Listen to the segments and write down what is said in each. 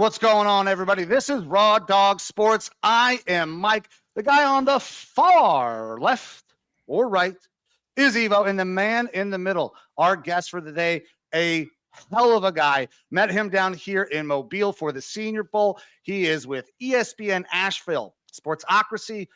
What's going on, everybody? This is Raw Dog Sports. I am Mike. The guy on the far left or right is Evo, and the man in the middle, our guest for the day, a hell of a guy. Met him down here in Mobile for the Senior Bowl. He is with ESPN Asheville, Sportsocracy,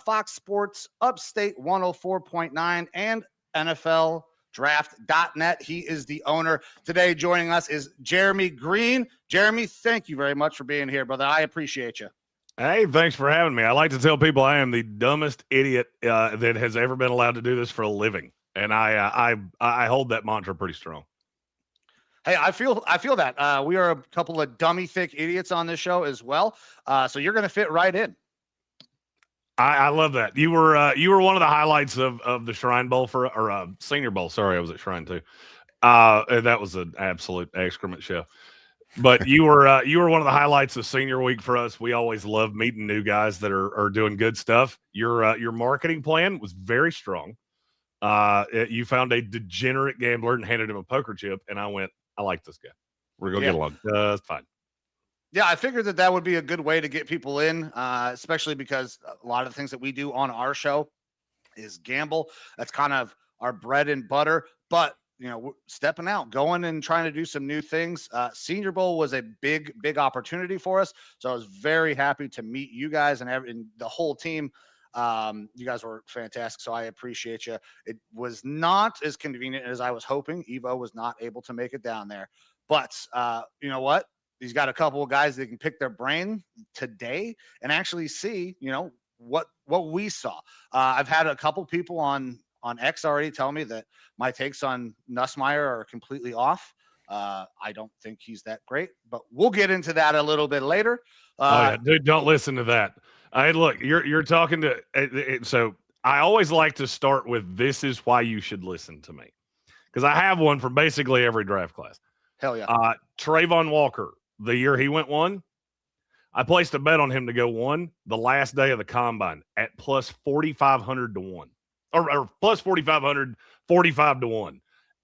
Fox Sports, Upstate 104.9, and NFL Draft.net. He is the owner. Today joining us is Jeremy Greene. Jeremy, thank you very much for being here, brother. I appreciate you. Hey, thanks for having me. I like to tell people I am the dumbest idiot that has ever been allowed to do this for a living, and I hold that mantra pretty strong. Hey, I feel that we are a couple of dummy thick idiots on this show as well. So you're going to fit right in. I love that. You were one of the highlights of the Shrine Bowl or Senior Bowl. Sorry, I was at Shrine too. That was an absolute excrement show. But you were one of the highlights of Senior Week for us. We always love meeting new guys that are doing good stuff. Your marketing plan was very strong. You found a degenerate gambler and handed him a poker chip, and I went, I like this guy. We're gonna get along. It's fine. Yeah, I figured that would be a good way to get people in, especially because a lot of the things that we do on our show is gamble. That's kind of our bread and butter. But, we're stepping out, going and trying to do some new things. Senior Bowl was a big opportunity for us. So I was very happy to meet you guys and the whole team. You guys were fantastic. So I appreciate you. It was not as convenient as I was hoping. Evo was not able to make it down there. But you know what? He's got a couple of guys that can pick their brain today and actually see, what we saw. I've had a couple people on X already tell me that my takes on Nessimeier are completely off. I don't think he's that great, but we'll get into that a little bit later. Dude, don't listen to that. Look, you're talking to. So I always like to start with, this is why you should listen to me, because I have one for basically every draft class. Hell yeah. Trayvon Walker. The year he went 1, I placed a bet on him to go 1 the last day of the combine at plus 4,500 to 1, or plus 4,500, 45 to 1.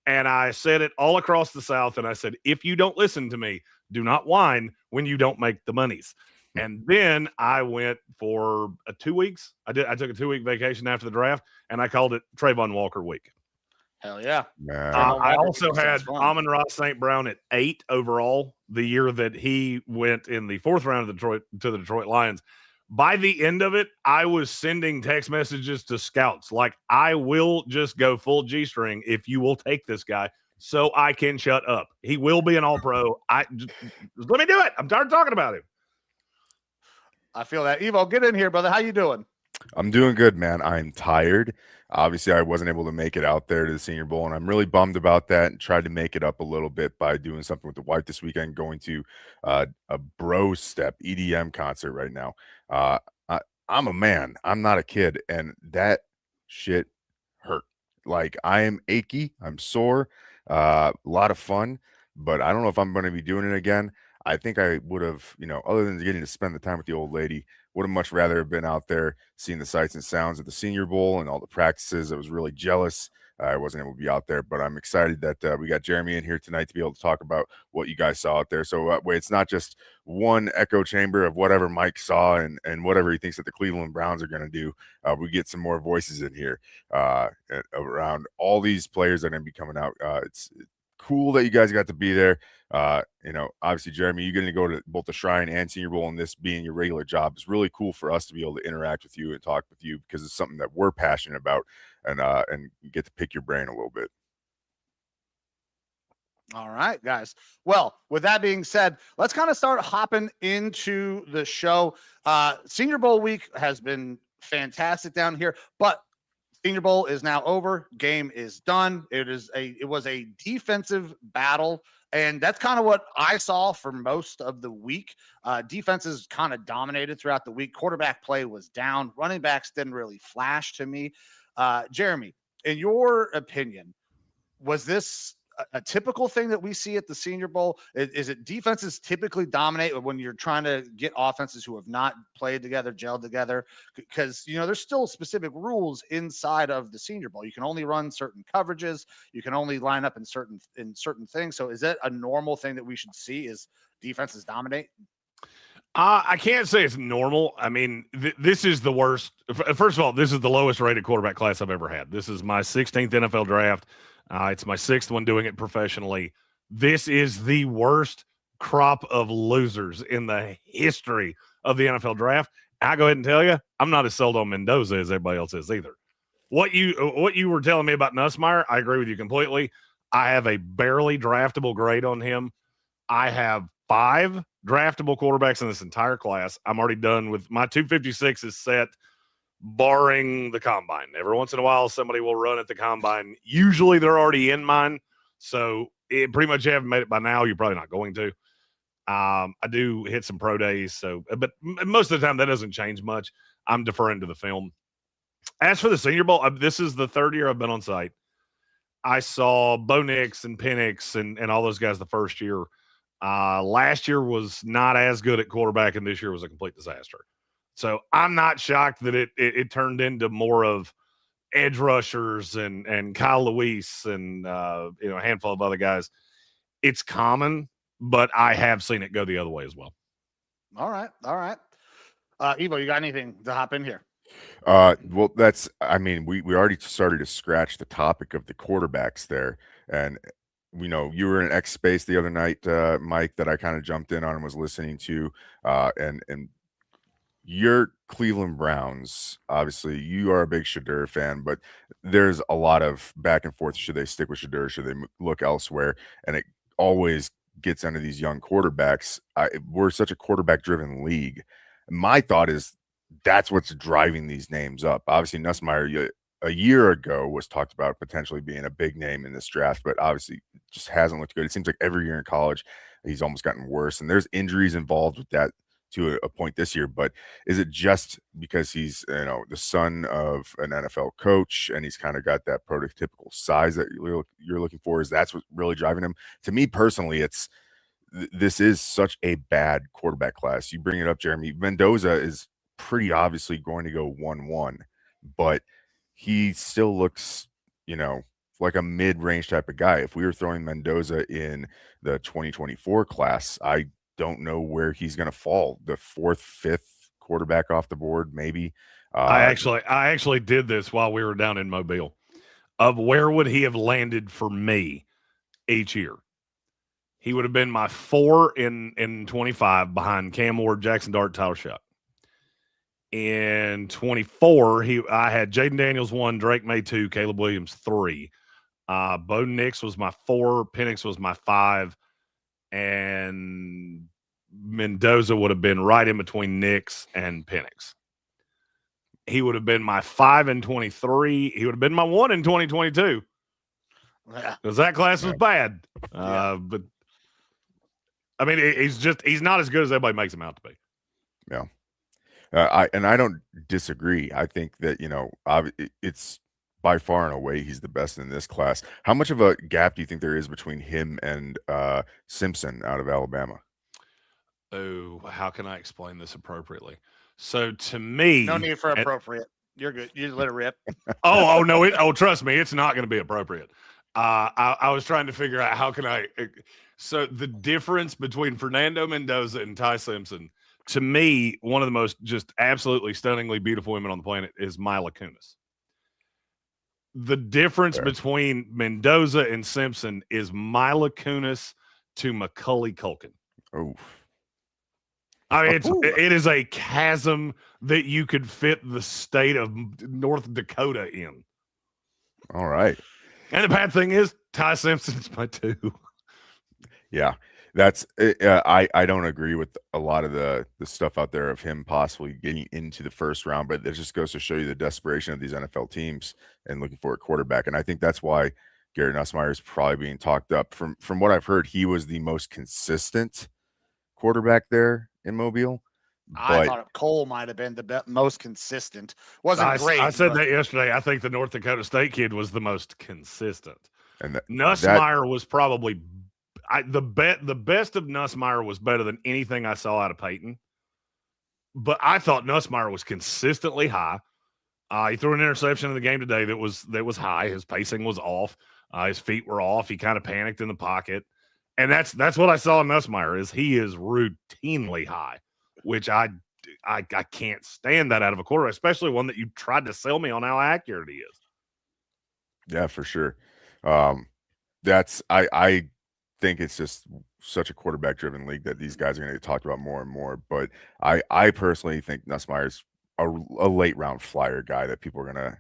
And I said it all across the South. And I said, if you don't listen to me, do not whine when you don't make the monies. And then I went for 2 weeks. I took a 2-week vacation after the draft, and I called it Trayvon Walker week. Hell yeah. I also had Amon-Ra St. Brown at 8 overall the year that he went in the 4th round of to the Detroit Lions. By the end of it, I was sending text messages to scouts like, I will just go full G-string if you will take this guy so I can shut up. He will be an all-pro. Let me do it. I'm tired of talking about him. I feel that. Evo, get in here, brother. How you doing? I'm doing good, man. I'm tired. Obviously, I wasn't able to make it out there to the Senior Bowl, and I'm really bummed about that, and tried to make it up a little bit by doing something with the wife this weekend, going to a Bro Step EDM concert right now. I'm a man. I'm not a kid, and that shit hurt. Like, I am achy. I'm sore. A lot of fun, but I don't know if I'm going to be doing it again. I think I would have, other than getting to spend the time with the old lady, would have much rather have been out there seeing the sights and sounds of the Senior Bowl and all the practices. I was really jealous I wasn't able to be out there, but I'm excited that we got Jeremy in here tonight to be able to talk about what you guys saw out there. So it's not just one echo chamber of whatever Mike saw and whatever he thinks that the Cleveland Browns are going to do. We get some more voices in here around all these players that are going to be coming out. It's cool that you guys got to be there. Obviously, Jeremy, you're going to go to both the Shrine and Senior Bowl, and this being your regular job, it's really cool for us to be able to interact with you and talk with you, because it's something that we're passionate about, and get to pick your brain a little bit. All right, guys. Well, with that being said, let's kind of start hopping into the show. Senior Bowl week has been fantastic down here, but Senior Bowl is now over. Game is done. It was a defensive battle, and that's kind of what I saw for most of the week. Defenses kind of dominated throughout the week. Quarterback play was down. Running backs didn't really flash to me. Jeremy, in your opinion, was this a typical thing that we see at the Senior Bowl? Is it defenses typically dominate when you're trying to get offenses who have not played together, gelled together? Because, there's still specific rules inside of the Senior Bowl. You can only run certain coverages. You can only line up in certain things. So is that a normal thing that we should see, is defenses dominate? I can't say it's normal. I mean, this is the worst. First of all, this is the lowest rated quarterback class I've ever had. This is my 16th NFL draft. It's my 6th one doing it professionally. This is the worst crop of losers in the history of the NFL draft. I go ahead and tell you, I'm not as sold on Mendoza as everybody else is either. What you were telling me about Nessimeier, I agree with you completely. I have a barely draftable grade on him. I have 5 draftable quarterbacks in this entire class. I'm already done with my 256 is set, barring the combine. Every once in a while, somebody will run at the combine. Usually they're already in mine. So it pretty much, you haven't made it by now. You're probably not going to. I do hit some pro days. So, but most of the time that doesn't change much. I'm deferring to the film. As for the Senior Bowl, this is the 3rd year I've been on site. I saw Bo Nix and Penix and all those guys the first year. Last year was not as good at quarterback, and this year was a complete disaster. So I'm not shocked that it turned into more of edge rushers and Kyle Lewis and a handful of other guys. It's common, but I have seen it go the other way as well. All right. Evo, you got anything to hop in here? Well, we already started to scratch the topic of the quarterbacks there. And, you were in X Space the other night, Mike, that I kind of jumped in on and was listening to. And your Cleveland Browns, obviously, you are a big Shedeur fan, but there's a lot of back and forth. Should they stick with Shedeur? Should they look elsewhere? And it always gets into these young quarterbacks. We're such a quarterback-driven league. My thought is that's what's driving these names up. Obviously, Nessimeier a year ago was talked about potentially being a big name in this draft, but obviously just hasn't looked good. It seems like every year in college, he's almost gotten worse, and there's injuries involved with that to a point this year. But is it just because he's the son of an NFL coach and he's kind of got that prototypical size that you're looking for? Is that's what's really driving him? To me personally, this is such a bad quarterback class. You bring it up, Jeremy. Mendoza is pretty obviously going to go 1-1, but he still looks, like a mid-range type of guy. If we were throwing Mendoza in the 2024 class, I don't know where he's going to fall. The 4th, 5th quarterback off the board, maybe. I actually did this while we were down in Mobile. Of where would he have landed for me each year? He would have been my 4 in 25 behind Cam Ward, Jackson Dart, Tyler Shuck. In 24, I had Jaden Daniels 1, Drake May 2, Caleb Williams 3. Bo Nix was my 4, Penix was my 5, and Mendoza would have been right in between Nix and Penix. He would have been my 5 in 23. He would have been my 1 in 2022 because that class was bad. But I mean, he's not as good as everybody makes him out to be. Yeah. I don't disagree. I think that, it's by far and away he's the best in this class. How much of a gap do you think there is between him and Simpson out of Alabama? Oh, how can I explain this appropriately? So to me, no need for appropriate. You're good. You let it rip. No, trust me, it's not going to be appropriate. I was trying to figure out how can I. So the difference between Fernando Mendoza and Ty Simpson, to me, one of the most just absolutely stunningly beautiful women on the planet is Mila Kunis. The difference between Mendoza and Simpson is Mila Kunis to Macaulay Culkin. Oh, I mean, it is a chasm that you could fit the state of North Dakota in. All right. And the bad thing is, Ty Simpson's my 2. Yeah, that's I don't agree with a lot of the stuff out there of him possibly getting into the first round, but it just goes to show you the desperation of these NFL teams and looking for a quarterback. And I think that's why Garrett Nussmeier is probably being talked up. From what I've heard, he was the most consistent quarterback there in Mobile. I thought Cole might have been the most consistent. Wasn't great. I said that yesterday. I think the North Dakota State kid was the most consistent. And Nussmeier was probably the best of Nussmeier was better than anything I saw out of Peyton. But I thought Nussmeier was consistently high. He threw an interception in the game today that was high. His pacing was off. His feet were off. He kind of panicked in the pocket. And that's what I saw in Nessimeier is he is routinely high, which I can't stand that out of a quarterback, especially one that you tried to sell me on how accurate he is. Yeah, for sure. I think it's just such a quarterback driven league that these guys are going to get talked about more and more. But I personally think Nessmeier's a late round flyer guy that people are going to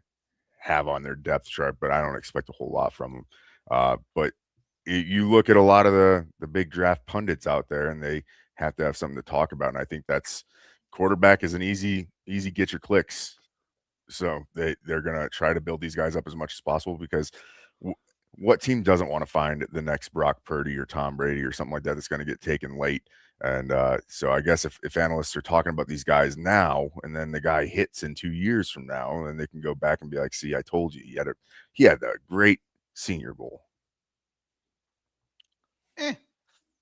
have on their depth chart, but I don't expect a whole lot from him. But you look at a lot of the big draft pundits out there, and they have to have something to talk about. And I think that's quarterback is an easy get your clicks. So they're going to try to build these guys up as much as possible because what team doesn't want to find the next Brock Purdy or Tom Brady or something like that that's going to get taken late? And so I guess if analysts are talking about these guys now, and then the guy hits in 2 years from now, then they can go back and be like, see, I told you he had a great Senior Bowl.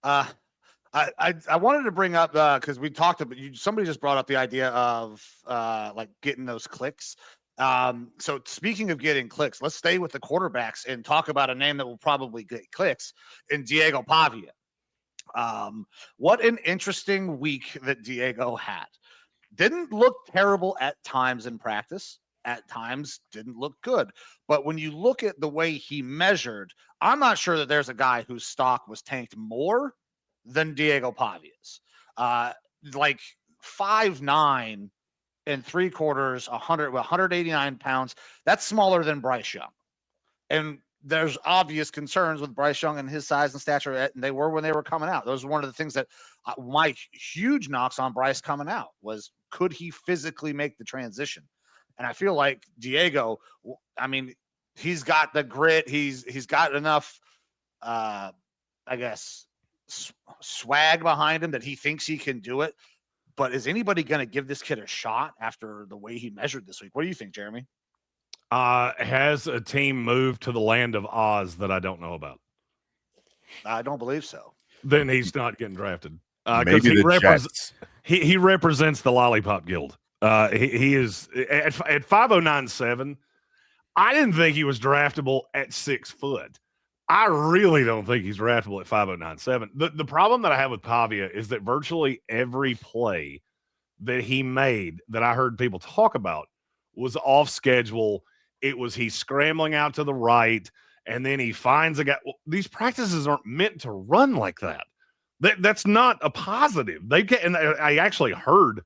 I wanted to bring up because we talked about somebody just brought up the idea of like getting those clicks. So speaking of getting clicks, let's stay with the quarterbacks and talk about a name that will probably get clicks in Diego Pavia. What an interesting week that Diego had. Didn't look terrible at times in practice. At times didn't look good. But when you look at the way he measured, I'm not sure that there's a guy whose stock was tanked more than Diego Pavia's. Like 5'9" and 3/4, 189 pounds. That's smaller than Bryce Young. And there's obvious concerns with Bryce Young and his size and stature, and they were when they were coming out. Those were one of the things that my huge knocks on Bryce coming out was, could he physically make the transition? And I feel like Diego, I mean, he's got the grit. He's got enough, I guess, swag behind him that he thinks he can do it. But is anybody going to give this kid a shot after the way he measured this week? What do you think, Jeremy? Has a team moved to the land of Oz that I don't know about? I don't believe so. Then he's not getting drafted. Maybe the Jets. He represents the Lollipop Guild. He is at 5'09.7". I didn't think he was draftable at 6 foot. I really don't think he's draftable at 5'09.7". The problem that I have with Pavia is that virtually every play that he made that I heard people talk about was off schedule. It was he's scrambling out to the right, and then he finds a guy. Well, these practices aren't meant to run like that. That's not a positive. And I actually heard,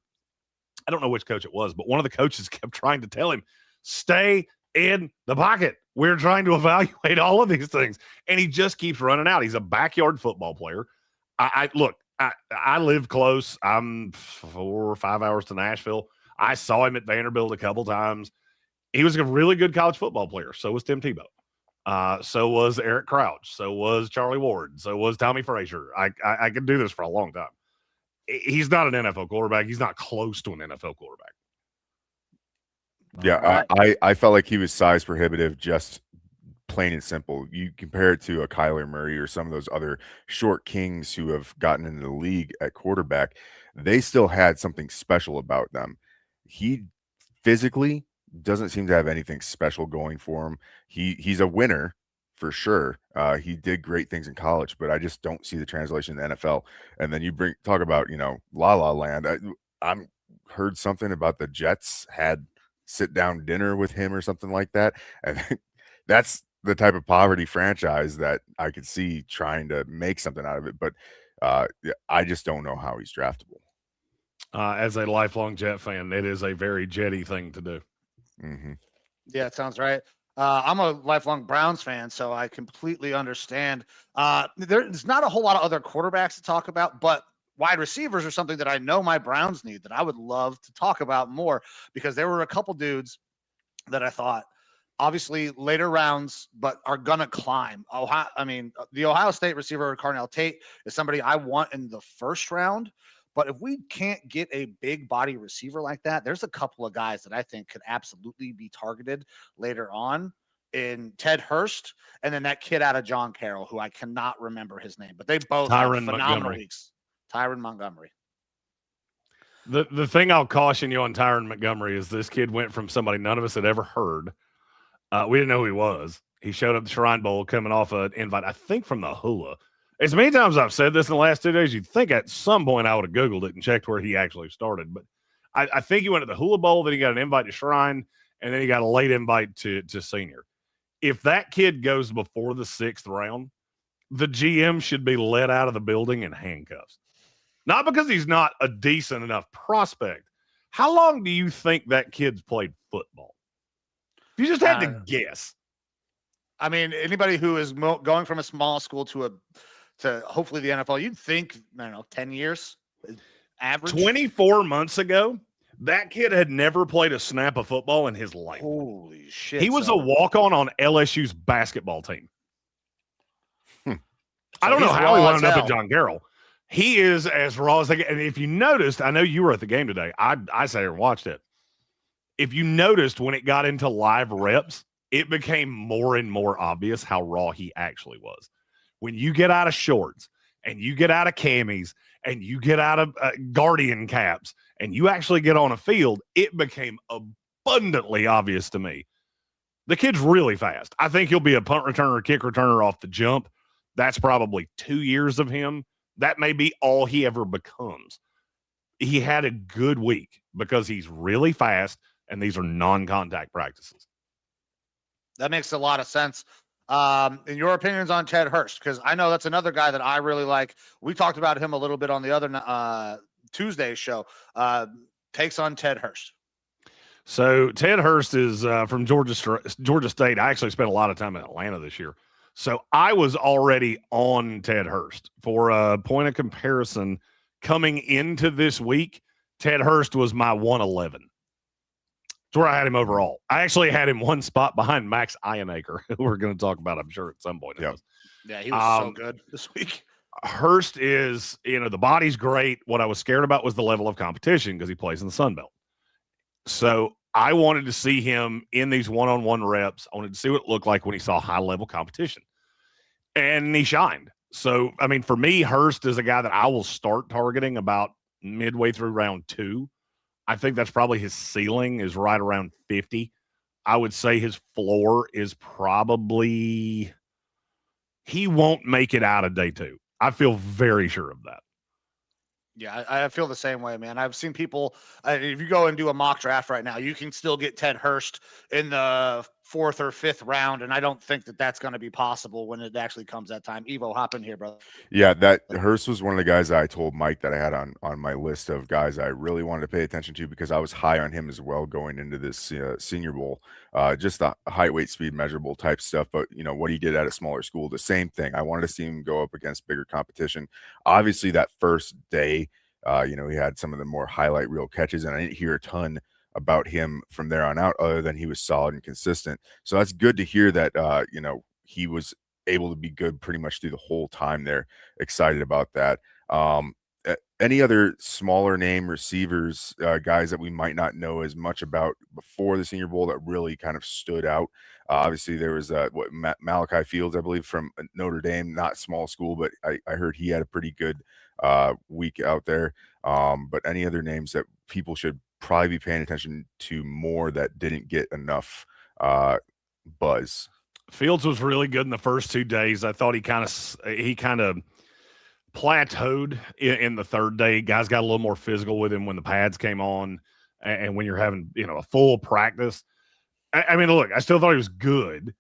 I don't know which coach it was, but one of the coaches kept trying to tell him, stay in the pocket. We're trying to evaluate all of these things. And he just keeps running out. He's a backyard football player. I live close. I'm 4 or 5 hours to Nashville. I saw him at Vanderbilt a couple times. He was a really good college football player. So was Tim Tebow. So was Eric Crouch. So was Charlie Ward. So was Tommy Frazier. I could do this for a long time. He's not an NFL quarterback. He's not close to an NFL quarterback. Yeah, I felt like he was size prohibitive, just plain and simple. You compare it to a Kyler Murray or some of those other short kings who have gotten into the league at quarterback. They still had something special about them. He physically doesn't seem to have anything special going for him. He's a winner for sure. He did great things in college, but I just don't see the translation in the NFL. And then you talk about, La La Land. I'm heard something about the Jets had sit down dinner with him or something like that. And that's the type of poverty franchise that I could see trying to make something out of it. But I just don't know how he's draftable. As a lifelong Jet fan, it is a very Jetty thing to do. Mm-hmm. Yeah, it sounds right. I'm a lifelong Browns fan, so I completely understand. There's not a whole lot of other quarterbacks to talk about, but wide receivers are something that I know my Browns need that I would love to talk about more, because there were a couple dudes that I thought, obviously later rounds, but are going to climb. The Ohio State receiver, Carnell Tate, is somebody I want in the first round. But if we can't get a big body receiver like that, there's a couple of guys that I think could absolutely be targeted later on in Ted Hurst, and then that kid out of John Carroll, who I cannot remember his name, but they both have phenomenal weeks. Tyren Montgomery. The thing I'll caution you on Tyren Montgomery is this kid went from somebody none of us had ever heard. We didn't know who he was. He showed up at the Shrine Bowl coming off an invite, I think from the Hula, As many times I've said this in the last 2 days, you'd think at some point I would have Googled it and checked where he actually started. But I think he went to the Hula Bowl, then he got an invite to Shrine, and then he got a late invite to Senior. If that kid goes before the 6th round, the GM should be let out of the building in handcuffs. Not because he's not a decent enough prospect. How long do you think that kid's played football? If you just had to guess. I mean, anybody who is going from a small school to hopefully the NFL, you'd think, I don't know, 10 years average. 24 months ago, that kid had never played a snap of football in his life. Holy shit. He was a walk-on LSU's basketball team. I don't know how he wound up at John Carroll. He is as raw as they get. And if you noticed, I know you were at the game today. I sat here and watched it. If you noticed when it got into live reps, it became more and more obvious how raw he actually was. When you get out of shorts and you get out of camis and you get out of guardian caps and you actually get on a field, it became abundantly obvious to me. The kid's really fast. I think he'll be a punt returner, kick returner off the jump. That's probably 2 years of him. That may be all he ever becomes. He had a good week because he's really fast, and these are non-contact practices. That makes a lot of sense. In your opinions on Ted Hurst, because I know that's another guy that I really like. We talked about him a little bit on the other Tuesday show. Takes on Ted Hurst. So Ted Hurst is from Georgia State. I actually spent a lot of time in Atlanta this year. So I was already on Ted Hurst. For a point of comparison, coming into this week, Ted Hurst was my 111. That's where I had him overall. I actually had him one spot behind Max IHEANACHOR, who we're going to talk about, I'm sure, at some point. Yep. Yeah, he was so good this week. Hurst is, the body's great. What I was scared about was the level of competition because he plays in the Sun Belt. So I wanted to see him in these one-on-one reps. I wanted to see what it looked like when he saw high-level competition. And he shined. So, I mean, for me, Hurst is a guy that I will start targeting about midway through round 2. I think that's probably his ceiling is right around 50. I would say his floor is probably he won't make it out of day 2. I feel very sure of that. Yeah, I feel the same way, man. I've seen people, if you go and do a mock draft right now, you can still get Ted Hurst in the 4th or 5th round, and I don't think that that's going to be possible when it actually comes that time. Evo, hop in here, brother. Yeah, that Hurst was one of the guys I told Mike that I had on my list of guys I really wanted to pay attention to because I was high on him as well going into this Senior Bowl. Just the height, weight, speed, measurable type stuff, but what he did at a smaller school, the same thing. I wanted to see him go up against bigger competition. Obviously, that first day, he had some of the more highlight reel catches, and I didn't hear a ton about him from there on out other than he was solid and consistent. So that's good to hear that, he was able to be good pretty much through the whole time there. Excited about that. Any other smaller name receivers, guys that we might not know as much about before the Senior Bowl that really kind of stood out? Obviously, there was Malachi Fields, I believe, from Notre Dame, not small school, but I heard he had a pretty good week out there. But any other names that people should probably be paying attention to more that didn't get enough buzz? Fields was really good in the first 2 days. I thought he kind of plateaued in the third day. Guys got a little more physical with him when the pads came on and when you're having, a full practice. I mean, look, I still thought he was good,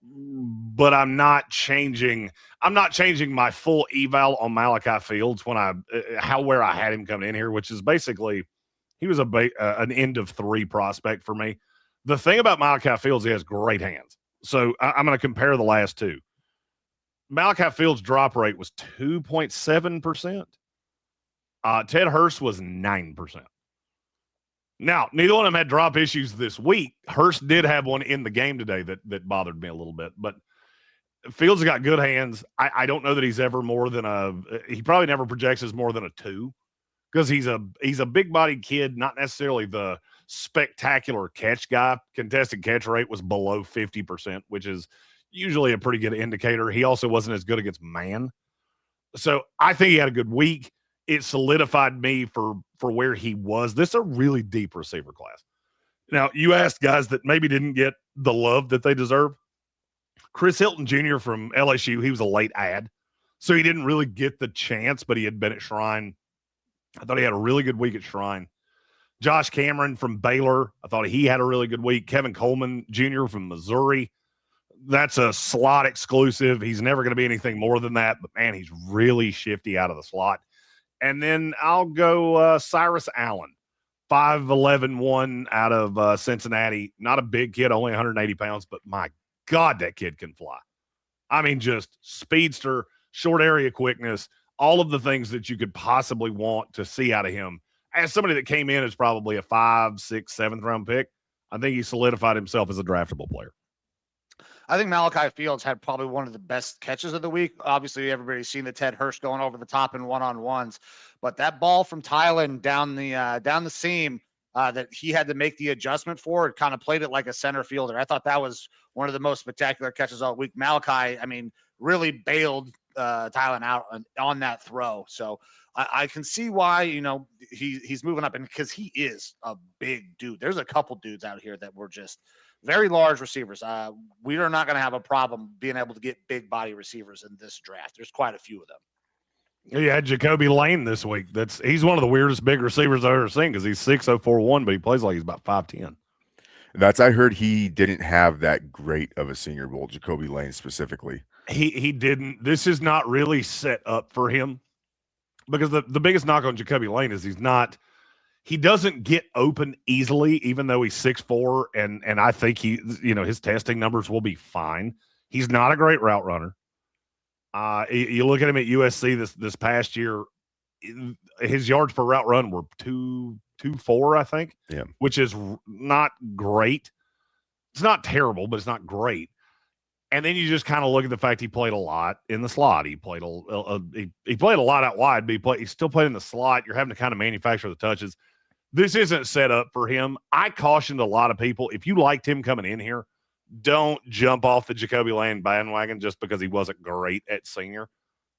but I'm not changing my full eval on Malachi Fields where I had him coming in here, which is basically he was an end of 3 prospect for me. The thing about Malachi Fields, he has great hands. So I'm going to compare the last 2. Malachi Fields' drop rate was 2.7%. Ted Hurst was 9%. Now, neither one of them had drop issues this week. Hurst did have one in the game today that bothered me a little bit. But Fields has got good hands. I don't know that he's ever more than he probably never projects as more than a 2 because he's a big-bodied kid, not necessarily the spectacular catch guy. Contested catch rate was below 50%, which is usually a pretty good indicator. He also wasn't as good against man. So I think he had a good week. It solidified me for where he was. This is a really deep receiver class. Now, you asked guys that maybe didn't get the love that they deserve. Chris Hilton Jr. from LSU, he was a late add. So he didn't really get the chance, but he had been at Shrine. I thought he had a really good week at Shrine. Josh Cameron from Baylor, I thought he had a really good week. Kevin Coleman Jr. from Missouri. That's a slot exclusive. He's never going to be anything more than that, but man, he's really shifty out of the slot. And then I'll go Cyrus Allen, 5'11", 1 out of Cincinnati. Not a big kid, only 180 pounds, but my God, that kid can fly. I mean, just speedster, short area quickness, all of the things that you could possibly want to see out of him. As somebody that came in as probably a 5th, 6th, 7th round pick, I think he solidified himself as a draftable player. I think Malachi Fields had probably one of the best catches of the week. Obviously, everybody's seen the Ted Hurst going over the top in one-on-ones, but that ball from Tyren down the seam that he had to make the adjustment for, it kind of played it like a center fielder. I thought that was one of the most spectacular catches all week. Malachi, I mean, really bailed Tyren out on that throw. So I can see why, you know, he's moving up, and because he is a big dude. There's a couple dudes out here that were just very large receivers. We are not going to have a problem being able to get big body receivers in this draft. There's quite a few of them. He had Jacoby Lane this week. He's one of the weirdest big receivers I've ever seen because he's 6'4", but he plays like he's about 5'10". I heard he didn't have that great of a Senior Bowl, Jacoby Lane specifically. He didn't. This is not really set up for him because the biggest knock on Jacoby Lane is he doesn't get open easily, even though he's 6'4", and I think his testing numbers will be fine. He's not a great route runner. You look at him at USC this past year, his yards per route run were 2.24, I think, yeah, which is not great. It's not terrible, but it's not great. And then you just kind of look at the fact he played a lot in the slot. He played he played a lot out wide, but he still played in the slot. You're having to kind of manufacture the touches. This isn't set up for him. I cautioned a lot of people, if you liked him coming in here, don't jump off the Jacoby Lane bandwagon just because he wasn't great at senior.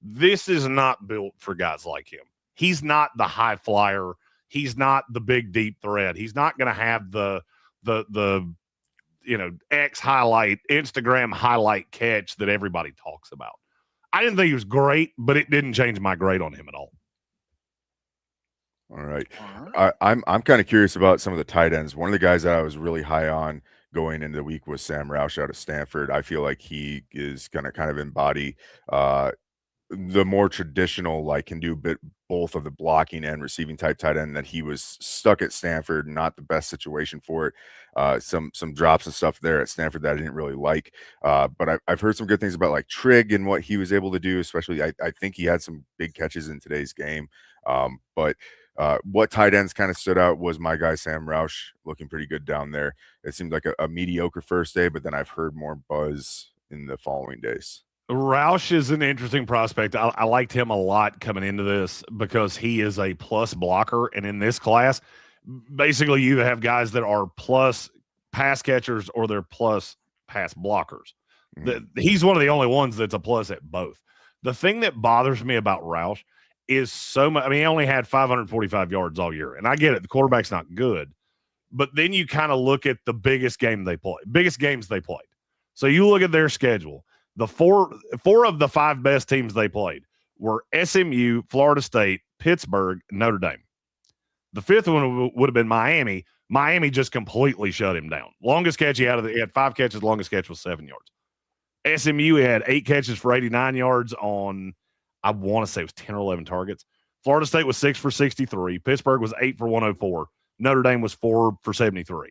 This is not built for guys like him. He's not the high flyer. He's not the big deep threat. He's not going to have the X highlight, Instagram highlight catch that everybody talks about. I didn't think he was great, but it didn't change my grade on him at all. All right. I'm kind of curious about some of the tight ends. One of the guys that I was really high on going into the week was Sam Roush out of Stanford. I feel like he is going to kind of embody the more traditional, like can do both of the blocking and receiving type tight end that he was stuck at Stanford. Not the best situation for it. Some drops and stuff there at Stanford that I didn't really like. But I've heard some good things about like Trigg and what he was able to do, especially I think he had some big catches in today's game. But what tight ends kind of stood out was my guy, Sam Roush, looking pretty good down there. It seemed like a mediocre first day, but then I've heard more buzz in the following days. Roush is an interesting prospect. I liked him a lot coming into this because he is a plus blocker. And in this class, basically you have guys that are plus pass catchers or they're plus pass blockers. He's one of the only ones that's a plus at both. The thing that bothers me about Roush is so much. I mean, he only had 545 yards all year. And I get it. The quarterback's not good. But then you kind of look at the biggest games they played. So you look at their schedule. The four of the 5 best teams they played were SMU, Florida State, Pittsburgh, Notre Dame. The 5th one would have been Miami. Miami just completely shut him down. Longest catch he had 5 catches. Longest catch was 7 yards. SMU had 8 catches for 89 yards on, I want to say it was 10 or 11 targets. Florida State was 6 for 63. Pittsburgh was 8 for 104. Notre Dame was 4 for 73.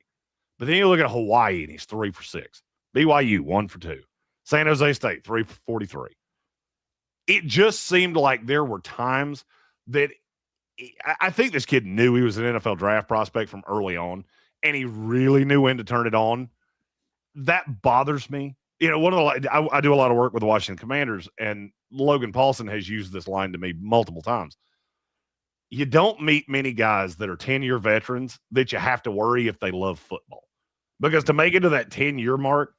But then you look at Hawaii and he's 3 for 6. BYU 1 for 2. San Jose State, 3 for 43. It just seemed like there were times that I think this kid knew he was an NFL draft prospect from early on, and he really knew when to turn it on. That bothers me. You know, I do a lot of work with the Washington Commanders, and Logan Paulson has used this line to me multiple times. You don't meet many guys that are 10-year veterans that you have to worry if they love football. Because to make it to that 10-year mark,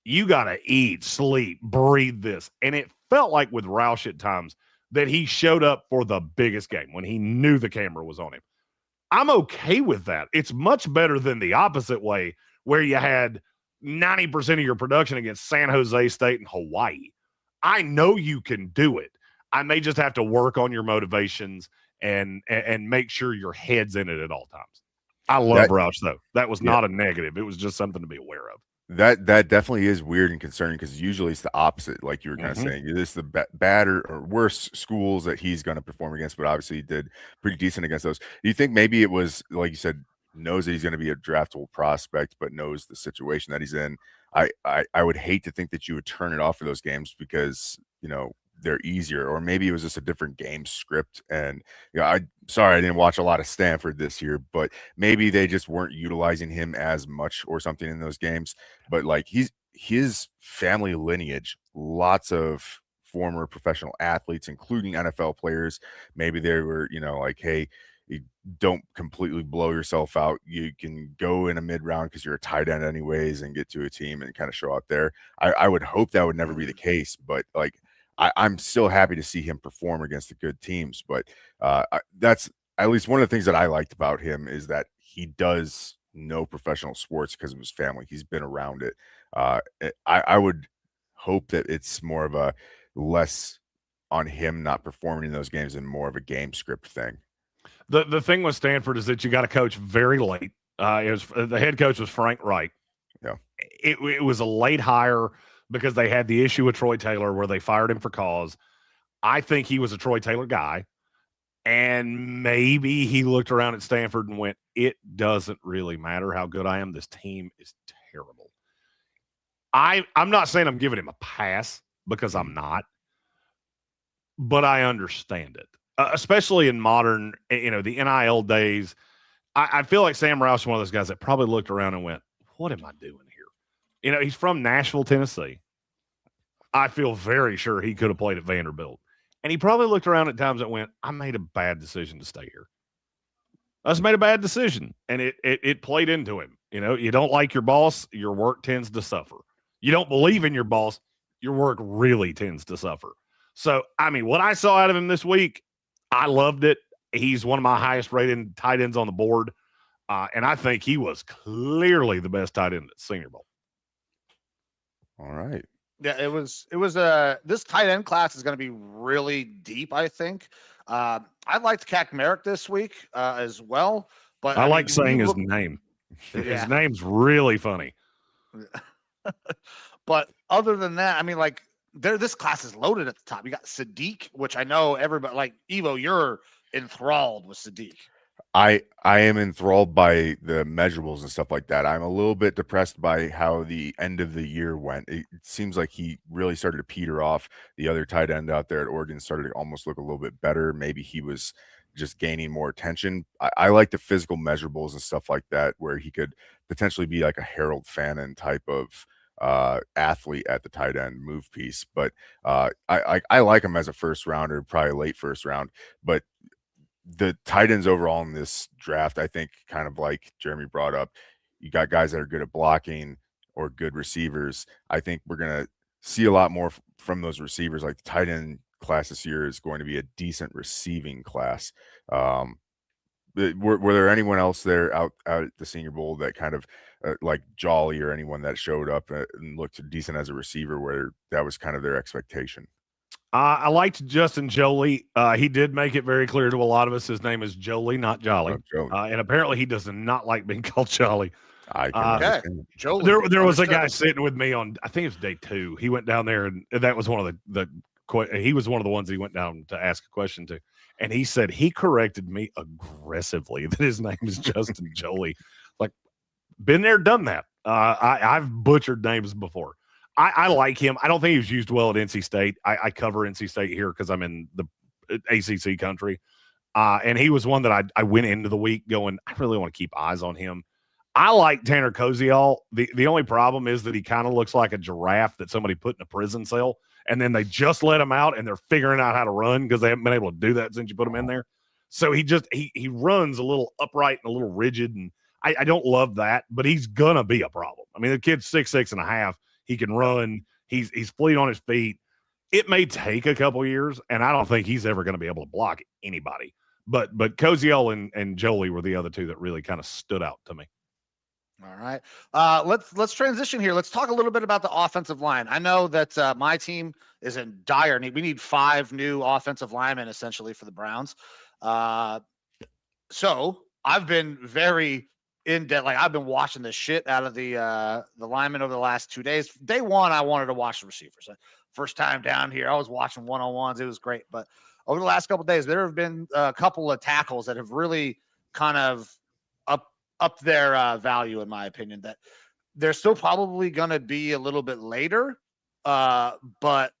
you got to eat, sleep, breathe this. And it felt like with Roush at times that he showed up for the biggest game when he knew the camera was on him. I'm okay with that. It's much better than the opposite way where you had 90% of your production against San Jose State and Hawaii. I know you can do it. I may just have to work on your motivations and make sure your head's in it at all times. I love Roush, though. That was not a negative. It was just something to be aware of. That definitely is weird and concerning because usually it's the opposite, like you were kind of saying. It's the badder or worse schools that he's going to perform against, but obviously he did pretty decent against those. Do you think maybe it was, like you said, knows that he's going to be a draftable prospect, but knows the situation that he's in? I would hate to think that you would turn it off for those games because, they're easier, or maybe it was just a different game script. And I'm sorry I didn't watch a lot of Stanford this year, but maybe they just weren't utilizing him as much or something in those games. But like his family lineage, lots of former professional athletes, including NFL players. Maybe they were, like, hey, you don't completely blow yourself out. You can go in a mid round because you're a tight end anyways and get to a team and kind of show out there. I would hope that would never be the case, but like, I'm still happy to see him perform against the good teams. But that's at least one of the things that I liked about him is that he does know professional sports because of his family. He's been around it. I would hope that it's more of a less on him not performing in those games and more of a game script thing. The thing with Stanford is that you got to coach very late. The head coach was Frank Wright. Yeah, it was a late hire because they had the issue with Troy Taylor where they fired him for cause. I think he was a Troy Taylor guy, and maybe he looked around at Stanford and went, it doesn't really matter how good I am. This team is terrible. I'm not saying I'm giving him a pass because I'm not, but I understand it, especially in modern, the NIL days. I feel like Sam Roush is one of those guys that probably looked around and went, what am I doing here? He's from Nashville, Tennessee. I feel very sure he could have played at Vanderbilt. And he probably looked around at times and went, I made a bad decision to stay here. I just made a bad decision. And it played into him. You don't like your boss, your work tends to suffer. You don't believe in your boss, your work really tends to suffer. So, what I saw out of him this week, I loved it. He's one of my highest rated tight ends on the board. And I think he was clearly the best tight end at Senior Bowl. All right. Yeah, it was this tight end class is going to be really deep, I think. I liked Kacmarek this week as well, but I like saying his name. His name's really funny. But other than that, this class is loaded at the top. You got Sadiq, which I know everybody, like Evo, you're enthralled with Sadiq. I am enthralled by the measurables and stuff like that. I'm a little bit depressed by how the end of the year went. It seems like he really started to peter off. The other tight end out there at Oregon started to almost look a little bit better. Maybe he was just gaining more attention. I like the physical measurables and stuff like that, where he could potentially be like a Harold Fannin type of athlete at the tight end move piece. But I like him as a first rounder, probably late first round. But the tight ends overall in this draft, I think, kind of like Jeremy brought up, you got guys that are good at blocking or good receivers. I think we're going to see a lot more from those receivers. Like the tight end class this year is going to be a decent receiving class. Were there anyone else there out at the Senior Bowl that kind of like Joly or anyone that showed up and looked decent as a receiver where that was kind of their expectation? I liked Justin Joly. He did make it very clear to a lot of us his name is Joly, not Jolly. And apparently he does not like being called Jolly. I can Joly. There was a guy sitting with me on, I think it was day 2. He went down there, and that was one of he was one of the ones he went down to ask a question to. And he said he corrected me aggressively that his name is Justin Joly. Like, been there, done that. I've butchered names before. I like him. I don't think he was used well at NC State. I cover NC State here because I'm in the ACC country. And he was one that I went into the week going, I really want to keep eyes on him. I like Tanner Koziol. The only problem is that he kind of looks like a giraffe that somebody put in a prison cell, and then they just let him out, and they're figuring out how to run because they haven't been able to do that since you put him in there. So he runs a little upright and a little rigid, and I don't love that, but he's going to be a problem. The kid's 6'6.5". He can run. He's fleet on his feet. It may take a couple years, and I don't think he's ever going to be able to block anybody. But Koziol and Joly were the other two that really kind of stood out to me. All right. Let's transition here. Let's talk a little bit about the offensive line. I know that my team is in dire need. We need 5 new offensive linemen essentially for the Browns. So I've been very in depth. Like I've been watching the shit out of the linemen over the last 2 days. Day one, I wanted to watch the receivers. First time down here, I was watching one-on-ones. It was great. But over the last couple of days, there have been a couple of tackles that have really kind of up their value, in my opinion. That they're still probably going to be a little bit later, but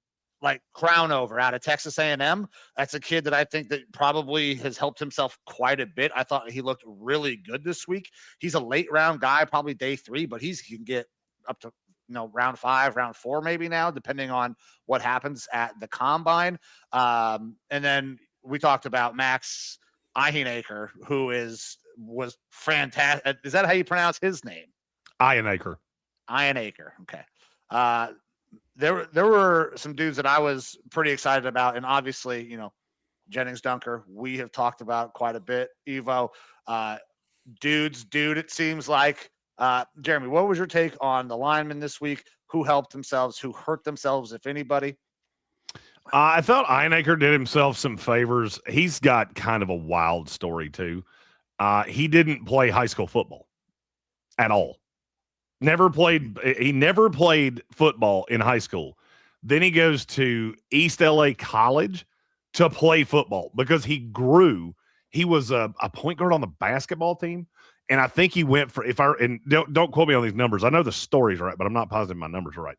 like Crownover out of Texas A&M, that's a kid that I think that probably has helped himself quite a bit. I thought he looked really good this week. He's a late round guy, probably day 3, but he can get up to round 5, round 4 maybe now, depending on what happens at the combine. And then we talked about Max IHEANACHOR, who was fantastic. Is that how you pronounce his name? IHEANACHOR. Okay. There were some dudes that I was pretty excited about, and obviously, Gennings Dunker, we have talked about quite a bit. Evo, dude, it seems like. Jeremy, what was your take on the linemen this week? Who helped themselves? Who hurt themselves, if anybody? I thought IHEANACHOR did himself some favors. He's got kind of a wild story, too. He didn't play high school football at all. He never played football in high school. Then he goes to East LA College to play football because he grew. He was a point guard on the basketball team. And I think he went for, don't quote me on these numbers. I know the story's right, but I'm not positive my numbers are right.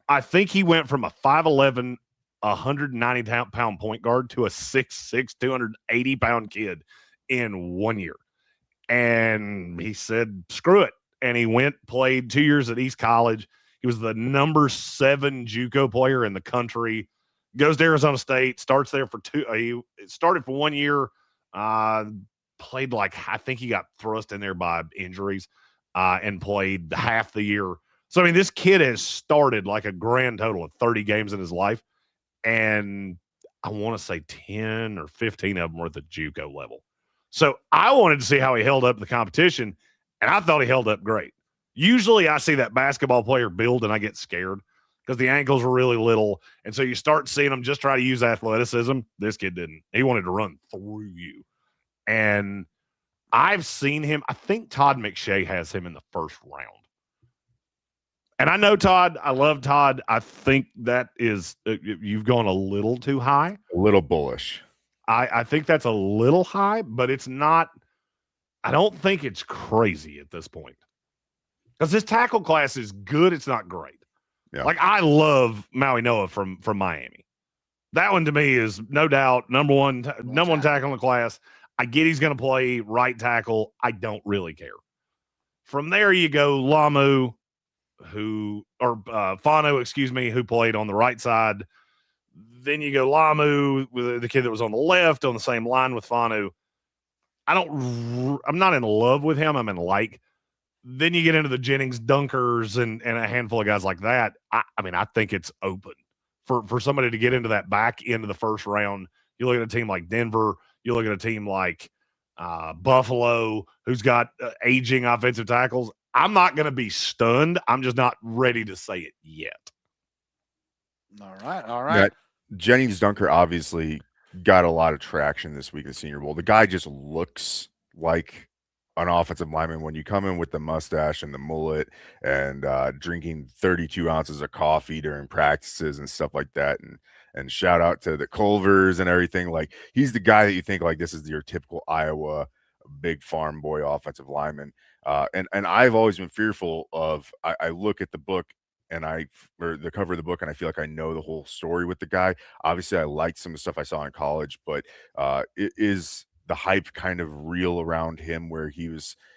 I think he went from a 5'11", 190-pound point guard to a 6'6", 280-pound kid in 1 year. And he said, screw it. And he played 2 years at East College. He was the number 7 JUCO player in the country. Goes to Arizona State, starts there for 2. He started for 1 year, played I think he got thrust in there by injuries, and played half the year. So, I mean, this kid has started like a grand total of 30 games in his life. And I want to say 10 or 15 of them were at the JUCO level. So I wanted to see how he held up in the competition, and I thought he held up great. Usually I see that basketball player build, and I get scared because the ankles were really little. And so you start seeing him just try to use athleticism. This kid didn't. He wanted to run through you. And I've seen him. I think Todd McShay has him in the first round. And I know Todd. I love Todd. I think that is you've gone a little too high. A little bullish. I think that's a little high, but it's not. I don't think it's crazy at this point. Because this tackle class is good. It's not great. Yeah. Like, I love Maui Noah from Miami. That one to me is no doubt number one tackle in the class. I get he's going to play right tackle. I don't really care. From there, you go Fano, who played on the right side. Then you go Lamu, with the kid that was on the left on the same line with Fano. I'm not in love with him. I'm in like. Then you get into the Jennings Dunkers and a handful of guys like that. I mean, I think it's open for somebody to get into that back end of the first round. You look at a team like Denver. You look at a team like Buffalo, who's got aging offensive tackles. I'm not going to be stunned. I'm just not ready to say it yet. All right. Yeah, Jennings Dunker obviously got a lot of traction this week at the Senior Bowl. The guy just looks like an offensive lineman when you come in with the mustache and the mullet and drinking 32 ounces of coffee during practices and stuff like that. And shout out to the Culvers and everything. Like, he's the guy that you think, like, this is your typical Iowa big farm boy offensive lineman. And I've always been fearful of, I look at the book or the cover of the book, and I feel like I know the whole story with the guy. Obviously, I liked some of the stuff I saw in college, but is the hype kind of real around him where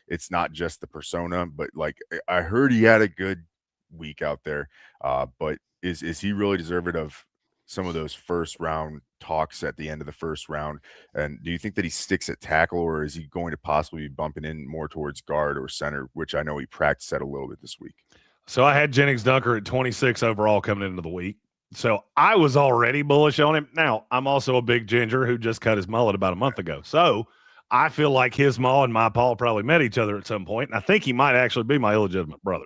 it's not just the persona, but like, I heard he had a good week out there. But is he really deserving of some of those first round talks at the end of the first round? And do you think that he sticks at tackle, or is he going to possibly be bumping in more towards guard or center, which I know he practiced at a little bit this week? So I had Jennings Dunker at 26 overall coming into the week. So I was already bullish on him. Now, I'm also a big ginger who just cut his mullet about a month ago. So I feel like his ma and my pa probably met each other at some point, and I think he might actually be my illegitimate brother.